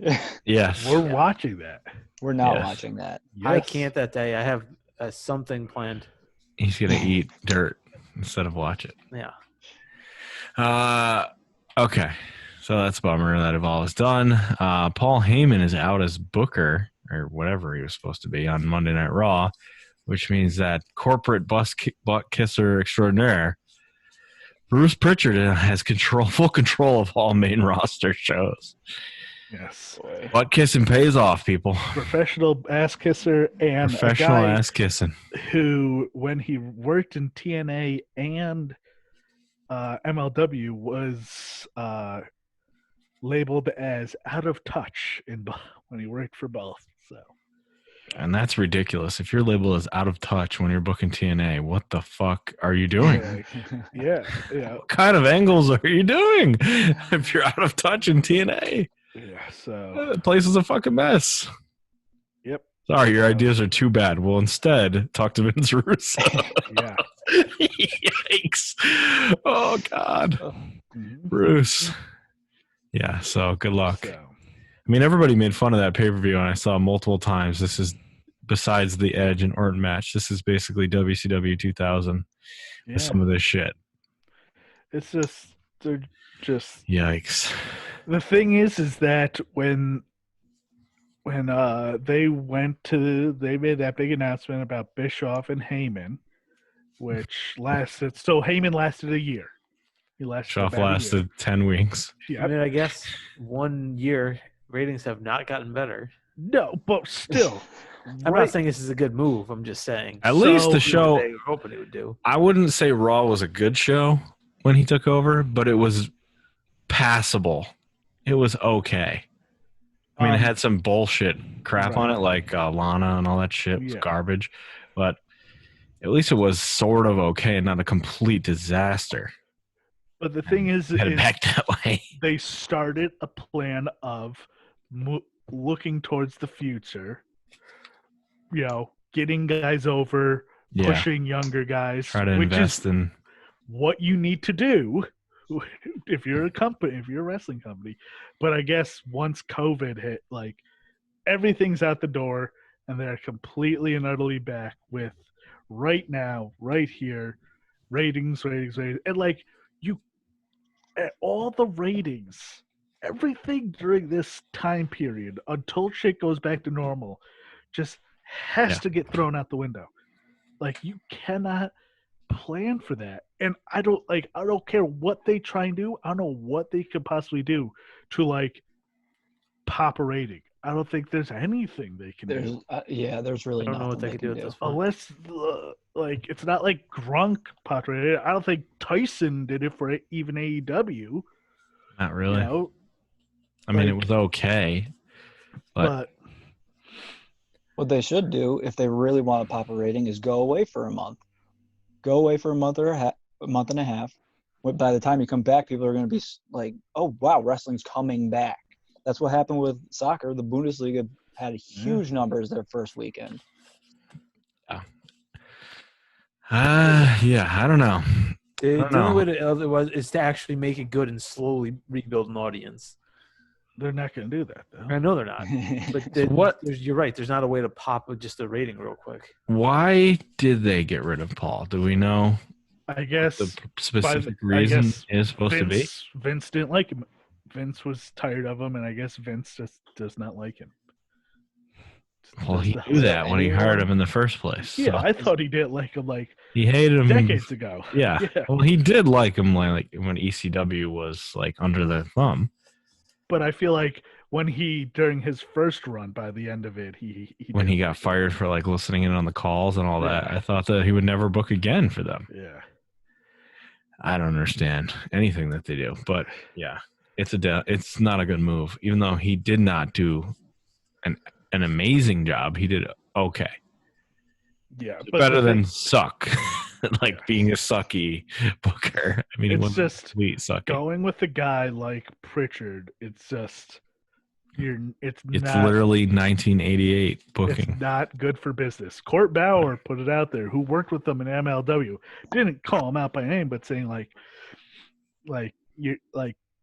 S3: Yes.
S4: We're watching that.
S2: We're not
S3: Yes.
S2: watching that.
S1: I
S4: Yes.
S1: can't that day. I have something planned.
S3: He's gonna eat dirt instead of watch it.
S1: Yeah.
S3: Okay. So that's a bummer that Evolve is done. Paul Heyman is out as Booker or whatever he was supposed to be on Monday Night Raw, which means that corporate butt kisser extraordinaire Bruce Pritchard has full control of all main roster shows.
S4: Yes.
S2: Boy.
S3: Butt kissing pays off, people.
S4: Professional ass kisser and
S3: Professional
S4: a guy
S3: ass kissing.
S4: who, when he worked in TNA and MLW, was labeled as out of touch when he worked for both. So,
S3: And that's ridiculous. If you're labeled as out of touch when you're booking TNA, what the fuck are you doing?
S4: yeah.
S3: What kind of angles are you doing if you're out of touch in TNA?
S4: Yeah. So,
S3: The place is a fucking mess.
S4: yep.
S3: Sorry, your ideas are too bad. Well, instead, talk to Vince Russo.
S4: Yeah.
S3: Yikes. Oh, God.
S4: Mhm.
S3: Bruce. Yeah, so good luck.
S4: So,
S3: I mean, everybody made fun of that pay-per-view, and I saw multiple times. This is, besides the Edge and Orton match, this is basically WCW 2000
S4: yeah.
S3: with some of this shit.
S4: It's just, they're just.
S3: Yikes.
S4: The thing is that when they made that big announcement about Bischoff and Heyman, which lasted. So Heyman lasted a year. He lasted.
S3: Bischoff lasted 10 weeks.
S4: Yeah.
S1: I mean, I guess 1 year ratings have not gotten better.
S4: No, but still.
S1: I'm not saying this is a good move. I'm just saying.
S3: At least the
S1: What
S3: show,
S1: they were hoping it would do.
S3: I wouldn't say Raw was a good show when he took over, but it was passable. It was okay. I mean, it had some bullshit crap on it, like Lana and all that shit was garbage, but at least it was sort of okay and not a complete disaster.
S4: But the thing is
S3: Headed back that way.
S4: They started a plan of looking towards the future, getting guys over, pushing younger guys.
S3: Try to invest in
S4: what you need to do if you're a wrestling company. But I guess once COVID hit, like, everything's out the door and they're completely and utterly back with right now, right here, ratings. And like all the ratings, everything during this time period until shit goes back to normal just has to get thrown out the window. Like, you cannot plan for that. And I don't care what they try and do. I don't know what they could possibly do to like pop a rating. I don't think there's anything they can do.
S2: There's really
S1: I don't know what
S2: nothing
S1: they can do at this point.
S4: Unless, it's not like Grunk popped rating. I don't think Tyson did it for even AEW.
S3: Not really. I mean, it was okay. But
S2: what they should do, if they really want to pop a rating, is go away for a month. Go away for a month and a half. By the time you come back, people are going to be like, "Oh wow, wrestling's coming back." That's what happened with soccer. The Bundesliga had huge numbers their first weekend.
S3: I don't know.
S1: The only way to is to actually make it good and slowly rebuild an audience.
S4: They're not going to do that, though.
S1: I know they're not. But you're right. There's not a way to pop just a rating real quick.
S3: Why did they get rid of Paul? Do we know?
S4: I guess
S3: the specific reason is supposed to be.
S4: Vince didn't like him. Vince was tired of him, and I guess Vince just does not like him.
S3: Well, he knew that when he hired him in the first place.
S4: Yeah,
S3: so.
S4: I thought he didn't like him
S3: he hated him
S4: decades ago.
S3: Yeah. Well, he did like him like when ECW was like under the thumb.
S4: But I feel like during his first run, by the end of it, he
S3: got fired for like listening in on the calls and all that, I thought that he would never book again for them.
S4: Yeah.
S3: I don't understand anything that they do, but yeah, it's not a good move. Even though he did not do an amazing job, he did okay.
S4: Yeah,
S3: but better than suck. Being a sucky booker. I mean,
S4: it's just
S3: sweet sucky.
S4: Going with a guy like Pritchard. It's just it's
S3: literally 1988 booking.
S4: It's not good for business. Court Bauer put it out there, who worked with them in MLW. Didn't call him out by name, but saying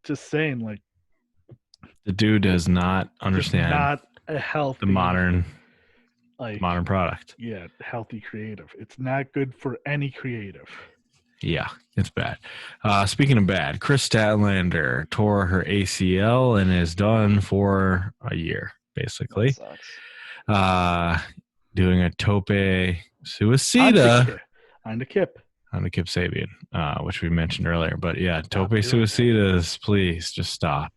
S4: just saying
S3: The dude does not understand
S4: not a healthy
S3: the modern product.
S4: Yeah, healthy creative. It's not good for any creative.
S3: Yeah, it's bad. Speaking of bad, Chris Statlander tore her ACL and is done for a year, basically.
S2: That sucks.
S3: Doing a tope suicida
S4: on the Kip
S3: Sabian, which we mentioned earlier. But yeah, tope suicidas, please just stop.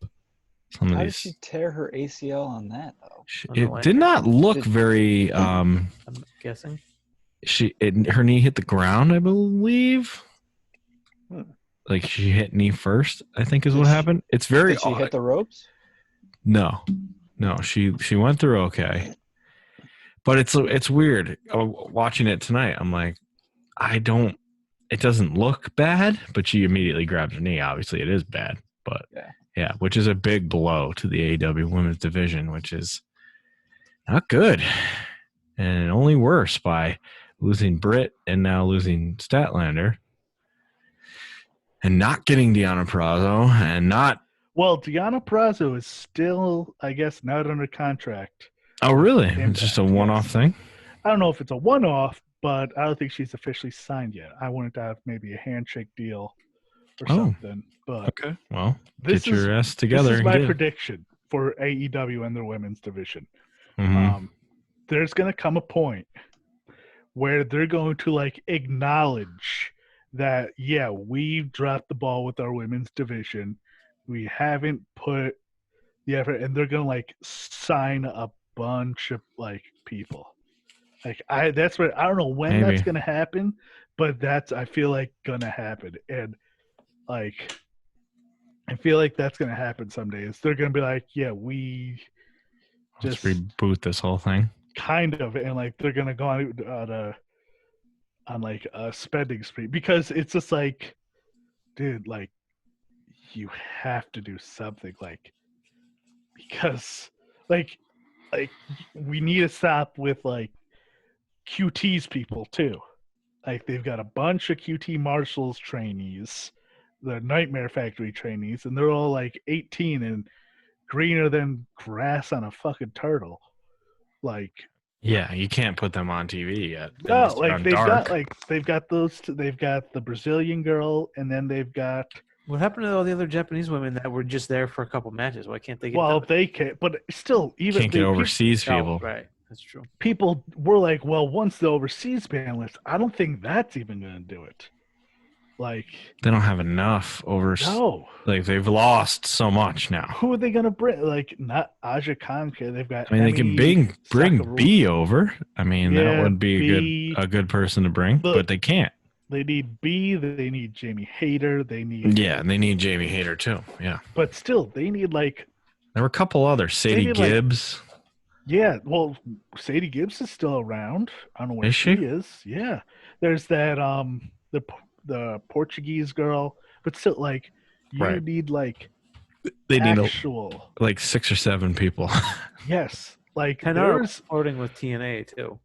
S2: How did she tear her ACL on that though?
S3: It did not look very.
S1: I'm guessing
S3: her knee hit the ground, I believe. Like she hit knee first, I think is what happened. It's very.
S2: Did she hit the ropes?
S3: No, she went through okay, but it's weird watching it tonight. I'm like, it doesn't look bad, but she immediately grabs her knee. Obviously, it is bad, but yeah, which is a big blow to the AEW women's division, which is not good, and only worse by losing Britt and now losing Statlander. And not getting Deonna Purrazzo and not...
S4: Well, Deonna Purrazzo is still, I guess, not under contract.
S3: Oh, really? It's just a one-off thing?
S4: I don't know if it's a one-off, but I don't think she's officially signed yet. I wanted to have maybe a handshake deal or something. But
S3: okay, well, get your ass together.
S4: This is my prediction for AEW and their women's division.
S3: Mm-hmm.
S4: There's going to come a point where they're going to, like, acknowledge that, yeah, we've dropped the ball with our women's division. We haven't put the effort, and they're gonna like sign a bunch of like people. Like that's what I don't know when that's gonna happen, but I feel like gonna happen, and like I feel like that's gonna happen someday. Is they're gonna be like, yeah, we
S3: just reboot this whole thing,
S4: kind of, and like they're gonna go on like a spending spree, because it's just like, dude, like you have to do something, like, because like we need to stop with like QT's people too. Like they've got a bunch of QT Marshall's trainees, the Nightmare Factory trainees, and they're all like 18 and greener than grass on a fucking turtle. Like,
S3: yeah, you can't put them on TV yet.
S4: No, like they've got those. They've got the Brazilian girl, and then they've got.
S1: What happened to all the other Japanese women that were just there for a couple matches? Why can't they get?
S4: Well, they can't, but still, even
S3: can't get overseas people.
S1: Oh, right, that's true.
S4: People were like, well, once the overseas ban lifts, I don't think that's even going to do it. Like
S3: they don't have enough
S4: No,
S3: like they've lost so much now.
S4: Who are they going to bring? Like not Aja Kongka. They've got.
S3: I mean, they can bring B over. I mean, that would be a good person to bring, but they can't.
S4: They need B. They need Jamie Hayter. They need
S3: Jamie Hayter too. Yeah,
S4: but still, they need like.
S3: There were a couple others. Sadie Gibbs.
S4: Yeah, well, Sadie Gibbs is still around. I don't know where she is. Yeah, there's that the Portuguese girl, but still, like, you need like
S3: they
S4: actual
S3: need like 6 or 7 people.
S4: Yes, like
S1: and they're recording with TNA too.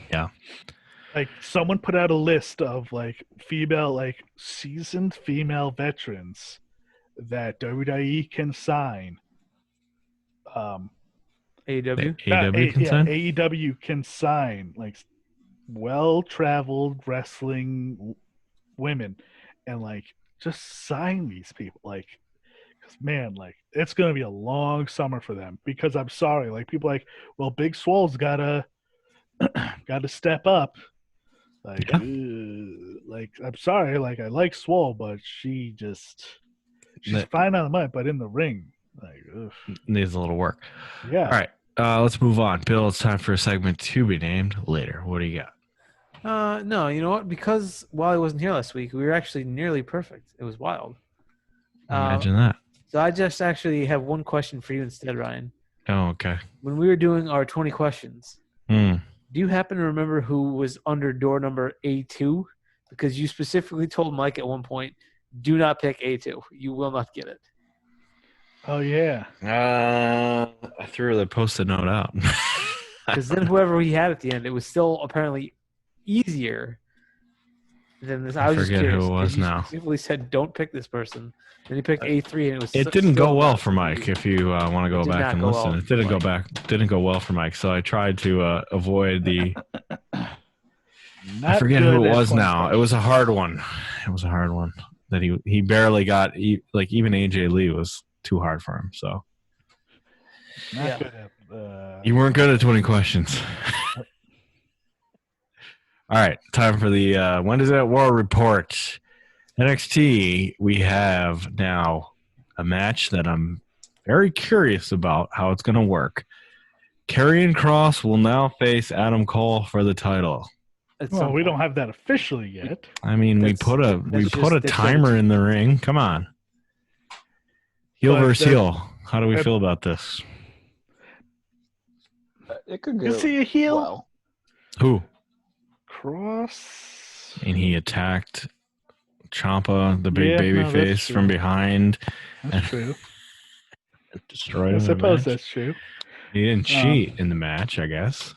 S3: Yeah,
S4: like someone put out a list of like seasoned female veterans that WWE can sign.
S1: AEW
S3: can sign?
S4: AEW can sign like well-traveled wrestling women, and like just sign these people, like, because man, like it's gonna be a long summer for them, because I'm sorry, like people like, well, Big Swole's gotta step up, like like I'm sorry, like I like Swole, but she's fine on the mic, but in the ring, like
S3: needs a little work.
S4: Yeah.
S3: All right, let's move on. Bill, it's time for a segment to be named later. What do you got?
S1: No, you know what? Because Wally wasn't here last week, we were actually nearly perfect. It was wild.
S3: Imagine that.
S1: So I just actually have one question for you instead, Ryan.
S3: Oh, okay.
S1: When we were doing our 20 questions, do you happen to remember who was under door number A2? Because you specifically told Mike at one point, do not pick A2. You will not get it.
S4: Oh, yeah.
S3: I threw the Post-it note out.
S1: Because then whoever he had at the end, it was still apparently easier I was just
S3: forget
S1: curious.
S3: who it was
S1: He
S3: now.
S1: specifically said, "Don't pick this person," and he picked A3, and it was.
S3: It didn't go
S1: still
S3: well
S1: not
S3: for Mike. If you want to go
S1: did
S3: back
S1: not
S3: and
S1: go
S3: listen,
S1: well
S3: it didn't
S1: for
S3: go
S1: Mike.
S3: didn't go well for Mike. So I tried to avoid the. I
S4: Not
S3: forget
S4: good
S3: who it
S4: at
S3: was
S4: 20
S3: now. It was a hard one. It was a hard one that he barely got. Like even AJ Lee was too hard for him. So
S4: Not good at.
S3: you weren't good at 20 questions. All right, time for the when does that war report? NXT, we have now a match that I'm very curious about how it's going to work. Karrion Kross will now face Adam Cole for the title.
S4: Well, we don't have that officially yet.
S3: I mean, we put a timer in the ring. Come on. Heel versus heel. How do we feel about this?
S2: It could go.
S4: Is he a heel?
S2: Well.
S3: Who?
S4: Kross.
S3: And he attacked Ciampa, the big baby face, from behind.
S4: That's true.
S3: Destroyed him.
S4: I suppose that's true.
S3: He didn't cheat in the match, I guess.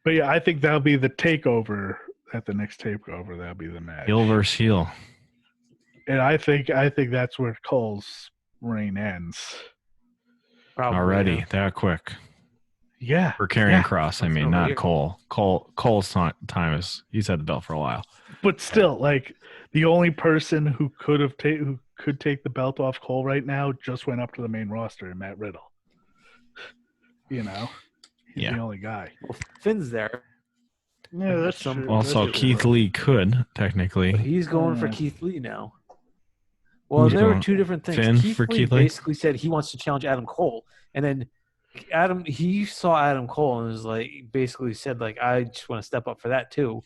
S4: But yeah, I think that'll be the takeover at the next takeover. That'll be the match.
S3: Heel versus heel.
S4: And I think that's where Cole's reign ends.
S1: Probably,
S3: Already that quick.
S4: Yeah.
S3: For Karrion Kross, I mean, not
S1: here.
S3: Cole. Cole's time is he's had the belt for a while.
S4: But still, like the only person who could take the belt off Cole right now just went up to the main roster, and Matt Riddle. You know, he's the only guy.
S1: Well, Finn's there.
S4: Yeah, that's true.
S3: Also,
S4: That's
S3: Keith
S4: true.
S3: Lee could technically.
S1: But he's going for Keith Lee now. Well,
S3: Who's
S1: there were
S3: going?
S1: two different things.
S3: Finn
S1: Keith
S3: for
S1: Lee
S3: Keith Lee?
S1: basically said he wants to challenge Adam Cole, and then he saw Adam Cole and was like, basically said like, I just want to step up for that too.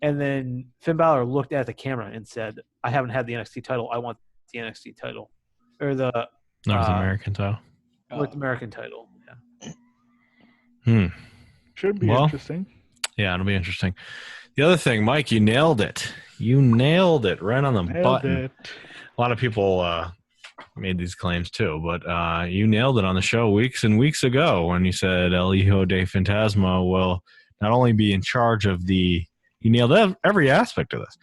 S1: And then Finn Balor looked at the camera and said, I haven't had the NXT title. I want the NXT title, or the
S3: North American title.
S1: North American title.
S4: Should be interesting.
S3: Yeah, it'll be interesting. The other thing, Mike, you nailed it. You nailed it right on the button. A lot of people made these claims too, but you nailed it on the show weeks and weeks ago when you said El Hijo De Fantasma will not only be in charge of you nailed every aspect of this.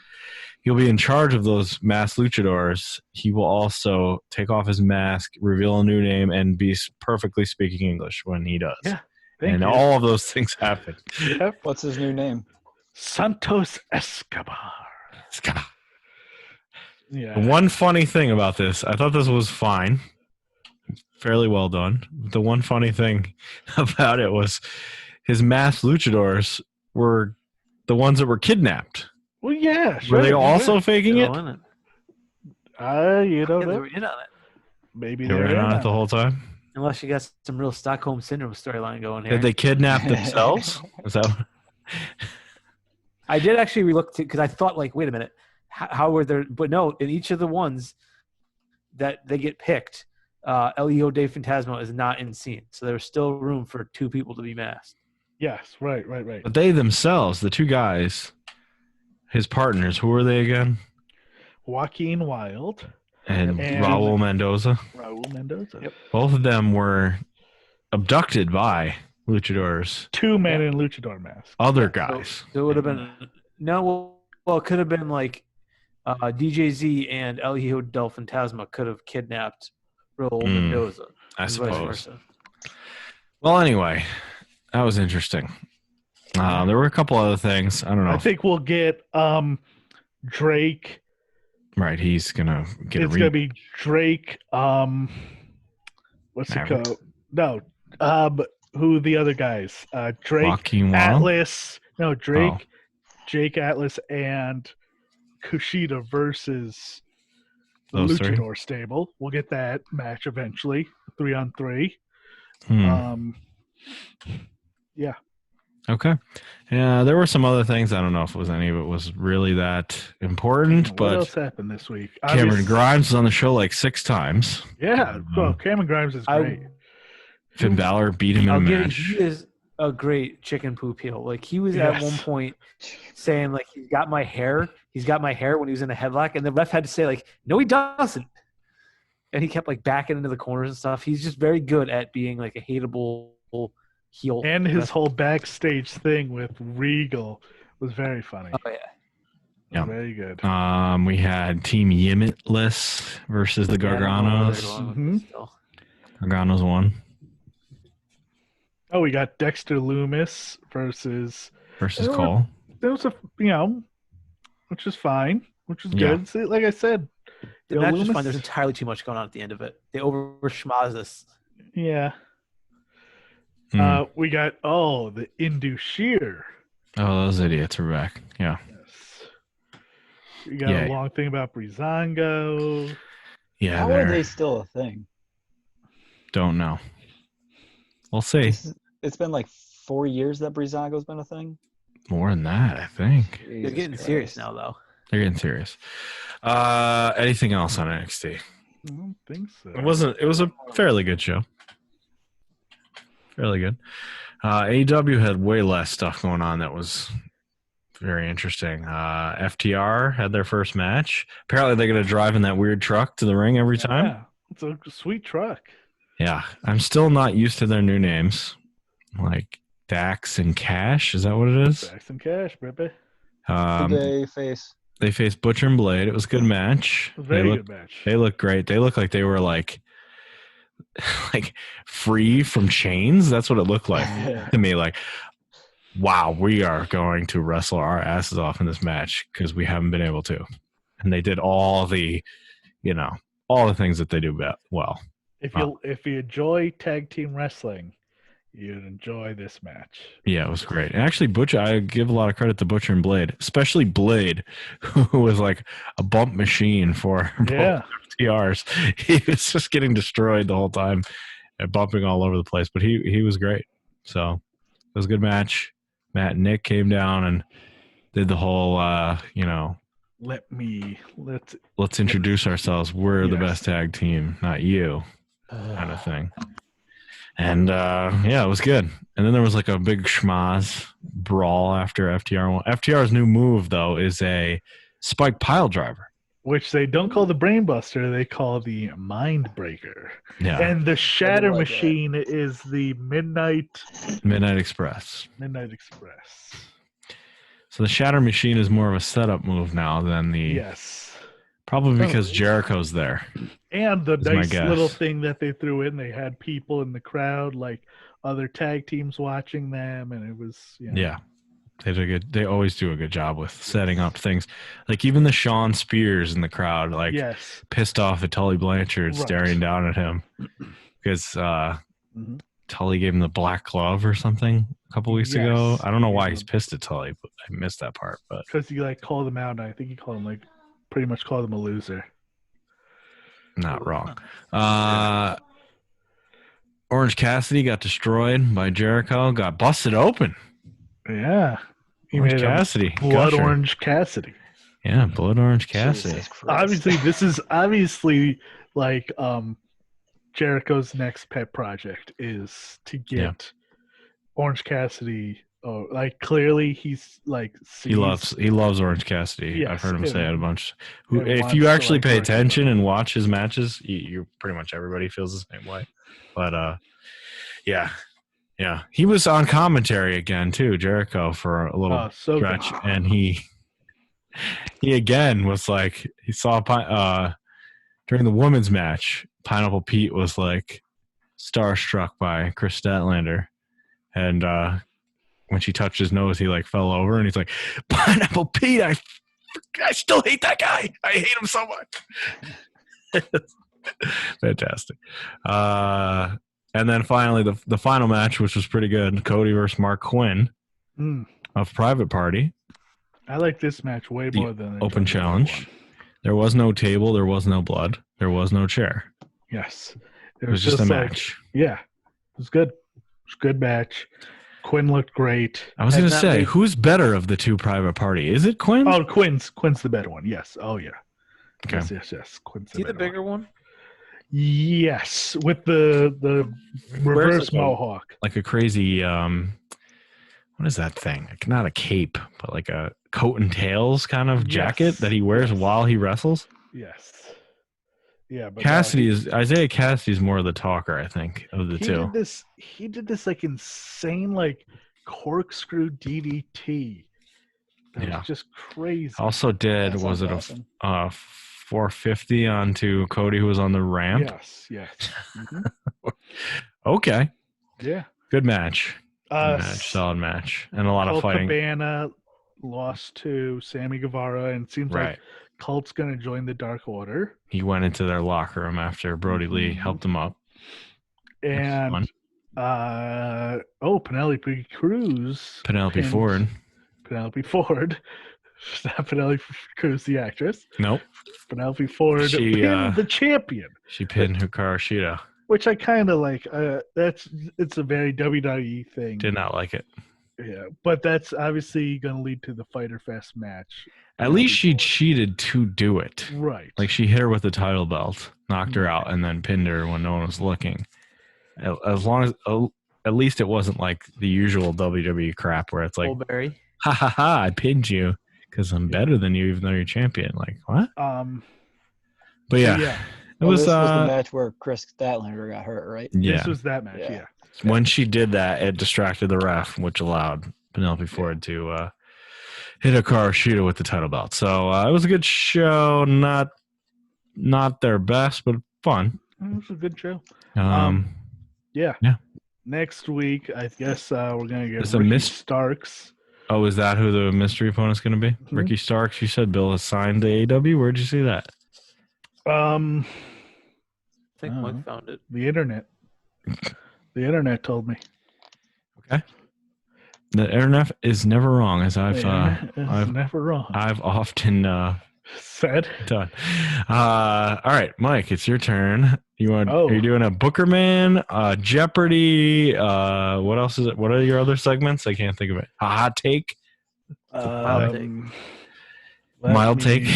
S3: He'll be in charge of those masked luchadors. He will also take off his mask, reveal a new name, and be perfectly speaking English when he does.
S4: Yeah.
S3: And all of those things happen.
S4: Yep.
S2: What's his new name?
S4: Santos Escobar. Yeah.
S3: The one funny thing about this, I thought this was fine, fairly well done. The one funny thing about it was his masked luchadors were the ones that were kidnapped.
S4: Well, yeah. Sure,
S3: Were they also faking it?
S4: You don't know.
S1: They were in on it.
S4: Maybe
S3: They were in on it the whole time.
S1: Unless you got some real Stockholm Syndrome storyline going here.
S3: Did they kidnap themselves? Is that?
S1: I did actually relook to because I thought like, wait a minute, how were there? But no, in each of the ones that they get picked, El Hijo De Fantasma is not in scene, so there's still room for two people to be masked.
S4: Yes, right.
S3: But they themselves, the two guys, his partners, who were they again?
S4: Joaquin Wilde
S3: and Raul Mendoza.
S4: Yep.
S3: Both of them were abducted by luchadors.
S4: Two men in luchador masks.
S3: Other guys.
S1: So it would have been well, it could have been like DJZ and El Hijo del Fantasma could have kidnapped Raul Mendoza.
S3: I suppose. Well, anyway, that was interesting. There were a couple other things. I don't know.
S4: I think we'll get Drake.
S3: Right, he's gonna get.
S4: It's gonna be Drake. What's it called? No, who the other guys? Drake,
S3: Joaquin
S4: Atlas. No, Drake, Jake Atlas, and Kushida versus the
S3: Those
S4: Luchador
S3: three?
S4: stable. We'll get that match eventually, 3-on-3. Yeah.
S3: Okay. Yeah, there were some other things. I don't know if any of it was really that important,
S4: What
S3: but
S4: else happened this week?
S3: Cameron Grimes was on the show like 6 times.
S4: Yeah, well, Cameron Grimes is great.
S3: Finn Balor beat him in a match.
S1: He is a great chicken poop heel. Like he was at one point saying like he's got my hair when he was in a headlock, and the ref had to say like, no, he doesn't. And he kept like backing into the corners and stuff. He's just very good at being like a hateable heel.
S4: And his whole backstage thing with Regal was very funny.
S1: Oh yeah.
S3: Yeah.
S4: Very good.
S3: We had Team Limitless versus the Garganos. Garganos won.
S4: Oh, we got Dexter Loomis versus
S3: Cole.
S4: There was which is fine, which is
S3: Yeah.
S4: good. See, like I said,
S1: the match was fine. There's entirely too much going on at the end of it. They over-schmozed us.
S4: Yeah. We got the Indu Shear.
S3: Oh, those idiots are back. Yeah.
S4: Yes. We got a long thing about Breezango.
S3: Yeah.
S2: How are they still a thing?
S3: Don't know. We'll see.
S2: It's been like 4 years that Breezango's been a thing.
S3: More than that, I think.
S1: They're getting serious now, though.
S3: They're getting serious. Anything else on NXT?
S4: I don't think so.
S3: It was a fairly good show. Fairly good. AEW had way less stuff going on that was very interesting. FTR had their first match. Apparently they're going to drive in that weird truck to the ring every time.
S4: Yeah, it's a sweet truck.
S3: Yeah. I'm still not used to their new names. Like Dax and Cash. Is that what it is?
S4: Dax and Cash, baby.
S2: They
S3: faced Butcher and Blade. It was a good match.
S4: Good match.
S3: They look great. They look like they were like free from chains. That's what it looked like to me. Like, wow, we are going to wrestle our asses off in this match because we haven't been able to. And they did all the things that they do well.
S4: If you enjoy tag team wrestling, you'd enjoy this match.
S3: Yeah, it was great. And actually, Butcher, I give a lot of credit to Butcher and Blade, especially Blade, who was like a bump machine for both FTRs. He was just getting destroyed the whole time and bumping all over the place, but he was great. So it was a good match. Matt and Nick came down and did the whole, let's introduce ourselves. We're the best tag team, not you, kind of thing. And it was good. And then there was like a big schmaz brawl after FTR. FTR's new move, though, is a spike pile driver,
S4: which they don't call the Brainbuster, they call the Mind Breaker.
S3: Yeah.
S4: And the Shatter Machine is the Midnight
S3: Express.
S4: Midnight Express.
S3: So the Shatter Machine is more of a setup move now than the.
S4: Yes.
S3: Probably because Jericho's there.
S4: And the nice little thing that they threw in, they had people in the crowd, like other tag teams watching them, and it was
S3: Yeah. They always do a good job with setting up things. Like even the Sean Spears in the crowd, pissed off at Tully Blanchard staring down at him because Tully gave him the black glove or something a couple weeks ago. I don't know why he's pissed at Tully, but I missed that part. But
S4: because he called him out, and I think he called him pretty much called him a loser.
S3: Not wrong. Orange Cassidy got destroyed by Jericho, got busted open.
S4: Yeah.
S3: He made Cassidy.
S4: Blood Orange Cassidy.
S3: Yeah, Blood Orange Cassidy.
S4: Obviously, this is like Jericho's next pet project is to get Orange Cassidy. Oh, clearly he's
S3: he loves Orange Cassidy.
S4: Yes,
S3: I've heard him say it a bunch. If you actually pay attention and watch his matches, you pretty much everybody feels the same way. But yeah, he was on commentary again too, Jericho, for a little stretch, and he again was like he saw during the women's match, Pineapple Pete was like starstruck by Chris Statlander, and when she touched his nose, he fell over, and he's like, "Pineapple Pete, I still hate that guy. I hate him so much." Fantastic. And then finally, the final match, which was pretty good, Cody versus Marq Quinn of Private Party.
S4: I like this match way more than the
S3: open challenge. There was no table. There was no blood. There was no chair.
S4: Yes.
S3: It was just a match.
S4: Yeah. It was good. It was a good match. Quinn looked great.
S3: I was going to say, who's better of the two Private Party? Is it Quinn?
S4: Oh, Quinn's the better one. Yes. Oh, yeah.
S3: Okay.
S4: Yes. Quinn's
S1: the bigger one?
S4: Yes, with the reverse mohawk.
S3: Like a crazy, what is that thing? Not a cape, but like a coat and tails kind of jacket that he wears while he wrestles?
S4: Yes. Yeah, but
S3: Isaiah Cassidy's more of the talker, I think, of the two.
S4: He did this insane corkscrew DDT That was just crazy.
S3: Also did,
S2: That
S3: was it
S2: sounds
S3: a 450 onto Cody who was on the ramp?
S4: Yes. Mm-hmm.
S3: Okay.
S4: Yeah.
S3: Good match. Solid match. And a lot of fighting.
S4: Cabana lost to Sammy Guevara, and it seems like Cult's going to join the Dark Order.
S3: He went into their locker room after Brody Lee helped him up.
S4: And Penelope Cruz.
S3: Penelope Ford.
S4: It's not Penelope Cruz, the actress.
S3: Nope.
S4: Penelope Ford pinned the champion.
S3: She pinned Hikaru Shida.
S4: Which I kind of like. It's a very WWE thing.
S3: Did not like it.
S4: Yeah, but that's obviously going to lead to the Fyter Fest match.
S3: At least she cheated to do it.
S4: Right.
S3: Like she hit her with the title belt, knocked her out, and then pinned her when no one was looking. As long as, at least it wasn't like the usual WWE crap where it's like,
S1: Bullberry.
S3: Ha ha ha! I pinned you because I'm better than you, even though you're champion. Like what? But yeah. It was
S2: this was the match where Chris Statlander got hurt, right?
S3: Yeah.
S4: This was that match, yeah.
S3: When she did that, it distracted the ref, which allowed Penelope Ford to hit Hikaru Shida with the title belt. So it was a good show. Not their best, but fun.
S4: It was a good show.
S3: Yeah.
S4: Next week, I guess we're going to get
S3: Ricky
S4: Starks.
S3: Oh, is that who the mystery opponent's going to be? Mm-hmm. Ricky Starks. You said Bill has signed to AEW. Where'd you see that?
S1: I think Mike found it.
S4: The internet. The internet told me.
S3: Okay. The internet is never wrong, as I've
S4: never wrong.
S3: I've often
S4: said.
S3: Done. All right, Mike, it's your turn. Are you doing a Bookerman, Jeopardy? What else is it? What are your other segments? I can't think of it. A hot take. Mild take.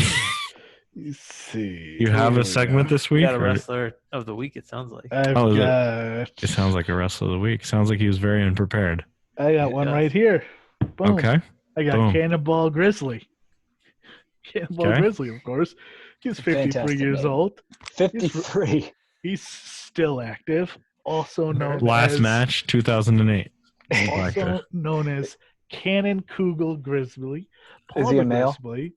S4: You see.
S3: You have a segment this week?
S1: You got a wrestler of the week, it sounds like.
S3: It sounds like a wrestler of the week. Sounds like he was very unprepared.
S4: I got one right here. Boom.
S3: Okay.
S4: I got Cannonball Grizzly. Grizzly, of course. He's 53 years old.
S2: 53.
S4: He's still active. Also known
S3: Last match, 2008.
S4: Also known as Cannon Kugel Grizzly.
S2: Is he a male?
S4: Grizzly,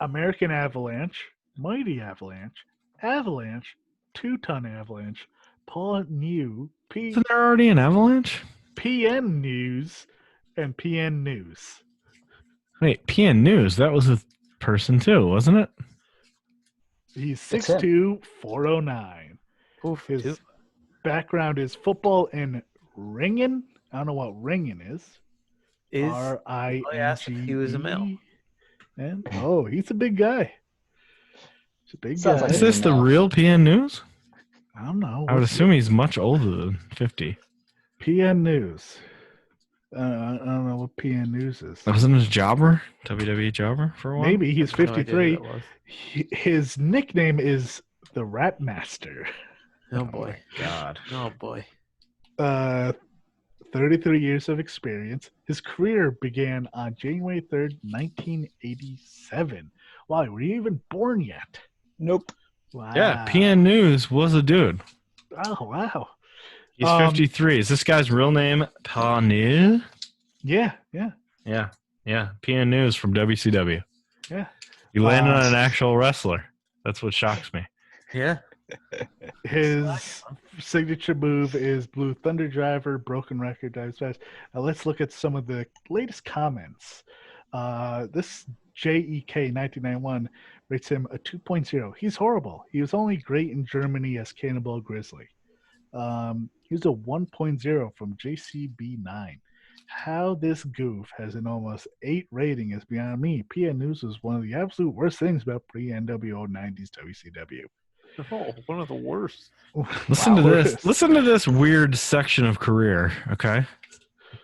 S4: American Avalanche, Mighty Avalanche, Avalanche, 2-Ton Avalanche, Paul New,
S3: Isn't there already an Avalanche?
S4: PN News, and PN News.
S3: Wait, PN News, that was a person too, wasn't it?
S4: He's 6'2", 409.
S1: Oof,
S4: his background is football and ringing. I don't know what ringing is. R-I-N-G-E.
S1: I asked if he was a male.
S4: And he's a big guy. He's a big guy.
S3: Like is this the real PN News?
S4: I don't know.
S3: I would assume he's much older than 50.
S4: PN News. I don't know what PN News is.
S3: Wasn't his jobber? WWE jobber for a while?
S4: Maybe. He's 53. His nickname is the Rap Master.
S1: Oh, boy.
S3: God.
S1: Oh, boy.
S4: 33 years of experience. His career began on January 3rd, 1987. Wally, were you even born yet?
S2: Nope.
S3: Wow. Yeah, PN News was a dude.
S4: Oh, wow.
S3: He's 53. Is this guy's real name Panil?
S4: Yeah.
S3: PN News from WCW.
S4: Yeah.
S3: He landed on an actual wrestler. That's what shocks me.
S1: Yeah.
S4: His signature move is Blue Thunder Driver, Broken Record, Dives Fast. Now let's look at some of the latest comments. This JEK 1991 rates him a 2.0. He's horrible. He was only great in Germany as Cannonball Grizzly. He was a 1.0 from JCB9. How this goof has an almost 8 rating is beyond me. PN News was one of the absolute worst things about pre-NWO 90s WCW.
S1: Oh, one of the worst.
S3: Listen to this. Listen to this weird section of career, okay?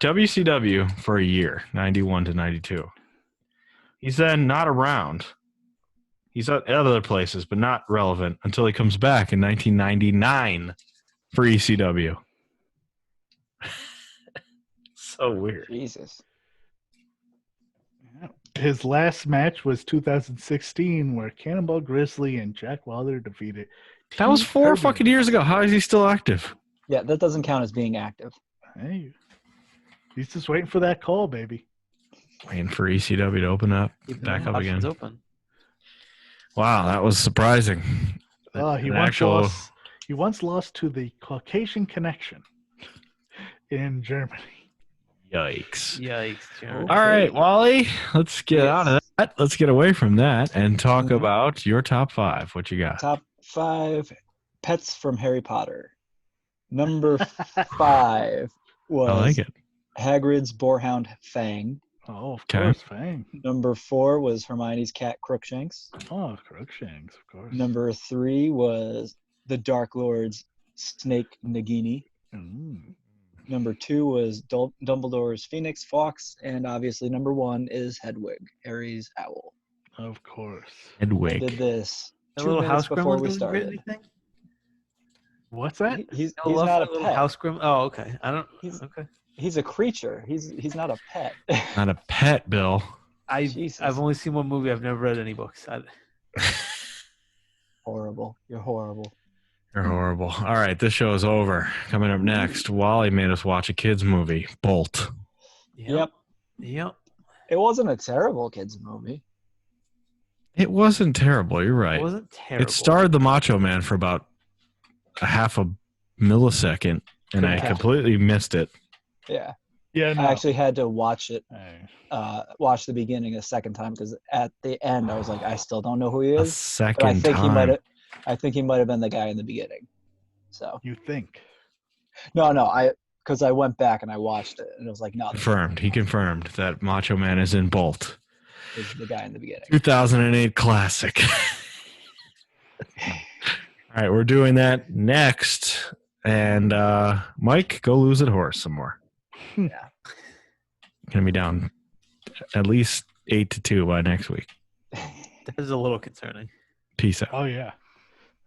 S3: WCW for a year, 91 to 92. He's then not around. He's at other places, but not relevant until he comes back in 1999 for ECW. So weird.
S2: Jesus.
S4: His last match was 2016, where Cannonball Grizzly and Jack Wilder defeated.
S3: That was 4 fucking years ago. How is he still active?
S2: Yeah, that doesn't count as being active.
S4: Hey, he's just waiting for that call, baby.
S3: Waiting for ECW to open up,
S1: Keep
S3: back up again.
S1: options open.
S3: Wow, that was surprising.
S4: He once lost to the Caucasian Connection in Germany.
S3: Yikes.
S1: Jeremy.
S3: All right, Wally, let's get out of that. Let's get away from that and talk about your top 5. What you got?
S2: Top 5 pets from Harry Potter. Number 5 was
S3: I like it.
S2: Hagrid's boarhound Fang.
S4: Oh, of course, Fang.
S2: Number 4 was Hermione's cat Crookshanks.
S4: Oh, Crookshanks, of course.
S2: Number 3 was the Dark Lord's Snake Nagini. Number 2 was Dumbledore's Phoenix Fox, and obviously number 1 is Hedwig, Harry's owl.
S4: Of course.
S3: Hedwig.
S2: I did this
S1: A
S2: 2
S1: little
S2: minutes
S1: house
S2: before
S1: gremlin
S2: we
S1: doing
S2: started.
S1: anything?
S4: What's that?
S2: He's
S1: I love
S2: not
S1: that
S2: a
S1: little
S2: pet.
S1: house gremlin. Oh, okay. I don't. Okay.
S2: He's a creature. He's not a pet.
S3: Not a pet, Bill.
S2: Jesus.
S1: I've only seen one movie. I've never read any books.
S2: Horrible. You're horrible.
S3: You're horrible. All right, this show is over. Coming up next, Wally made us watch a kids movie, Bolt.
S2: Yep. It wasn't a terrible kids movie.
S3: It wasn't terrible. You're right.
S1: It wasn't terrible.
S3: It starred the Macho Man for about a half a millisecond, and I completely missed it.
S2: Yeah.
S4: Yeah. No.
S2: I actually had to watch it, watch the beginning a second time because at the end I was like, I still don't know who he
S3: A
S2: is.
S3: second
S2: But I think
S3: time.
S2: I think he might have been the guy in the beginning. So
S4: You think?
S2: no, because I went back and I watched it and it was like, no,
S3: Confirmed. He confirmed that Macho Man is in Bolt.
S2: this is the guy in the beginning.
S3: 2008 classic. All right, we're doing that next. And Mike, go lose at horse some more.
S2: Yeah.
S3: Gonna be down at least 8-2 by next week.
S1: That is a little concerning.
S3: Peace out.
S4: Oh, yeah.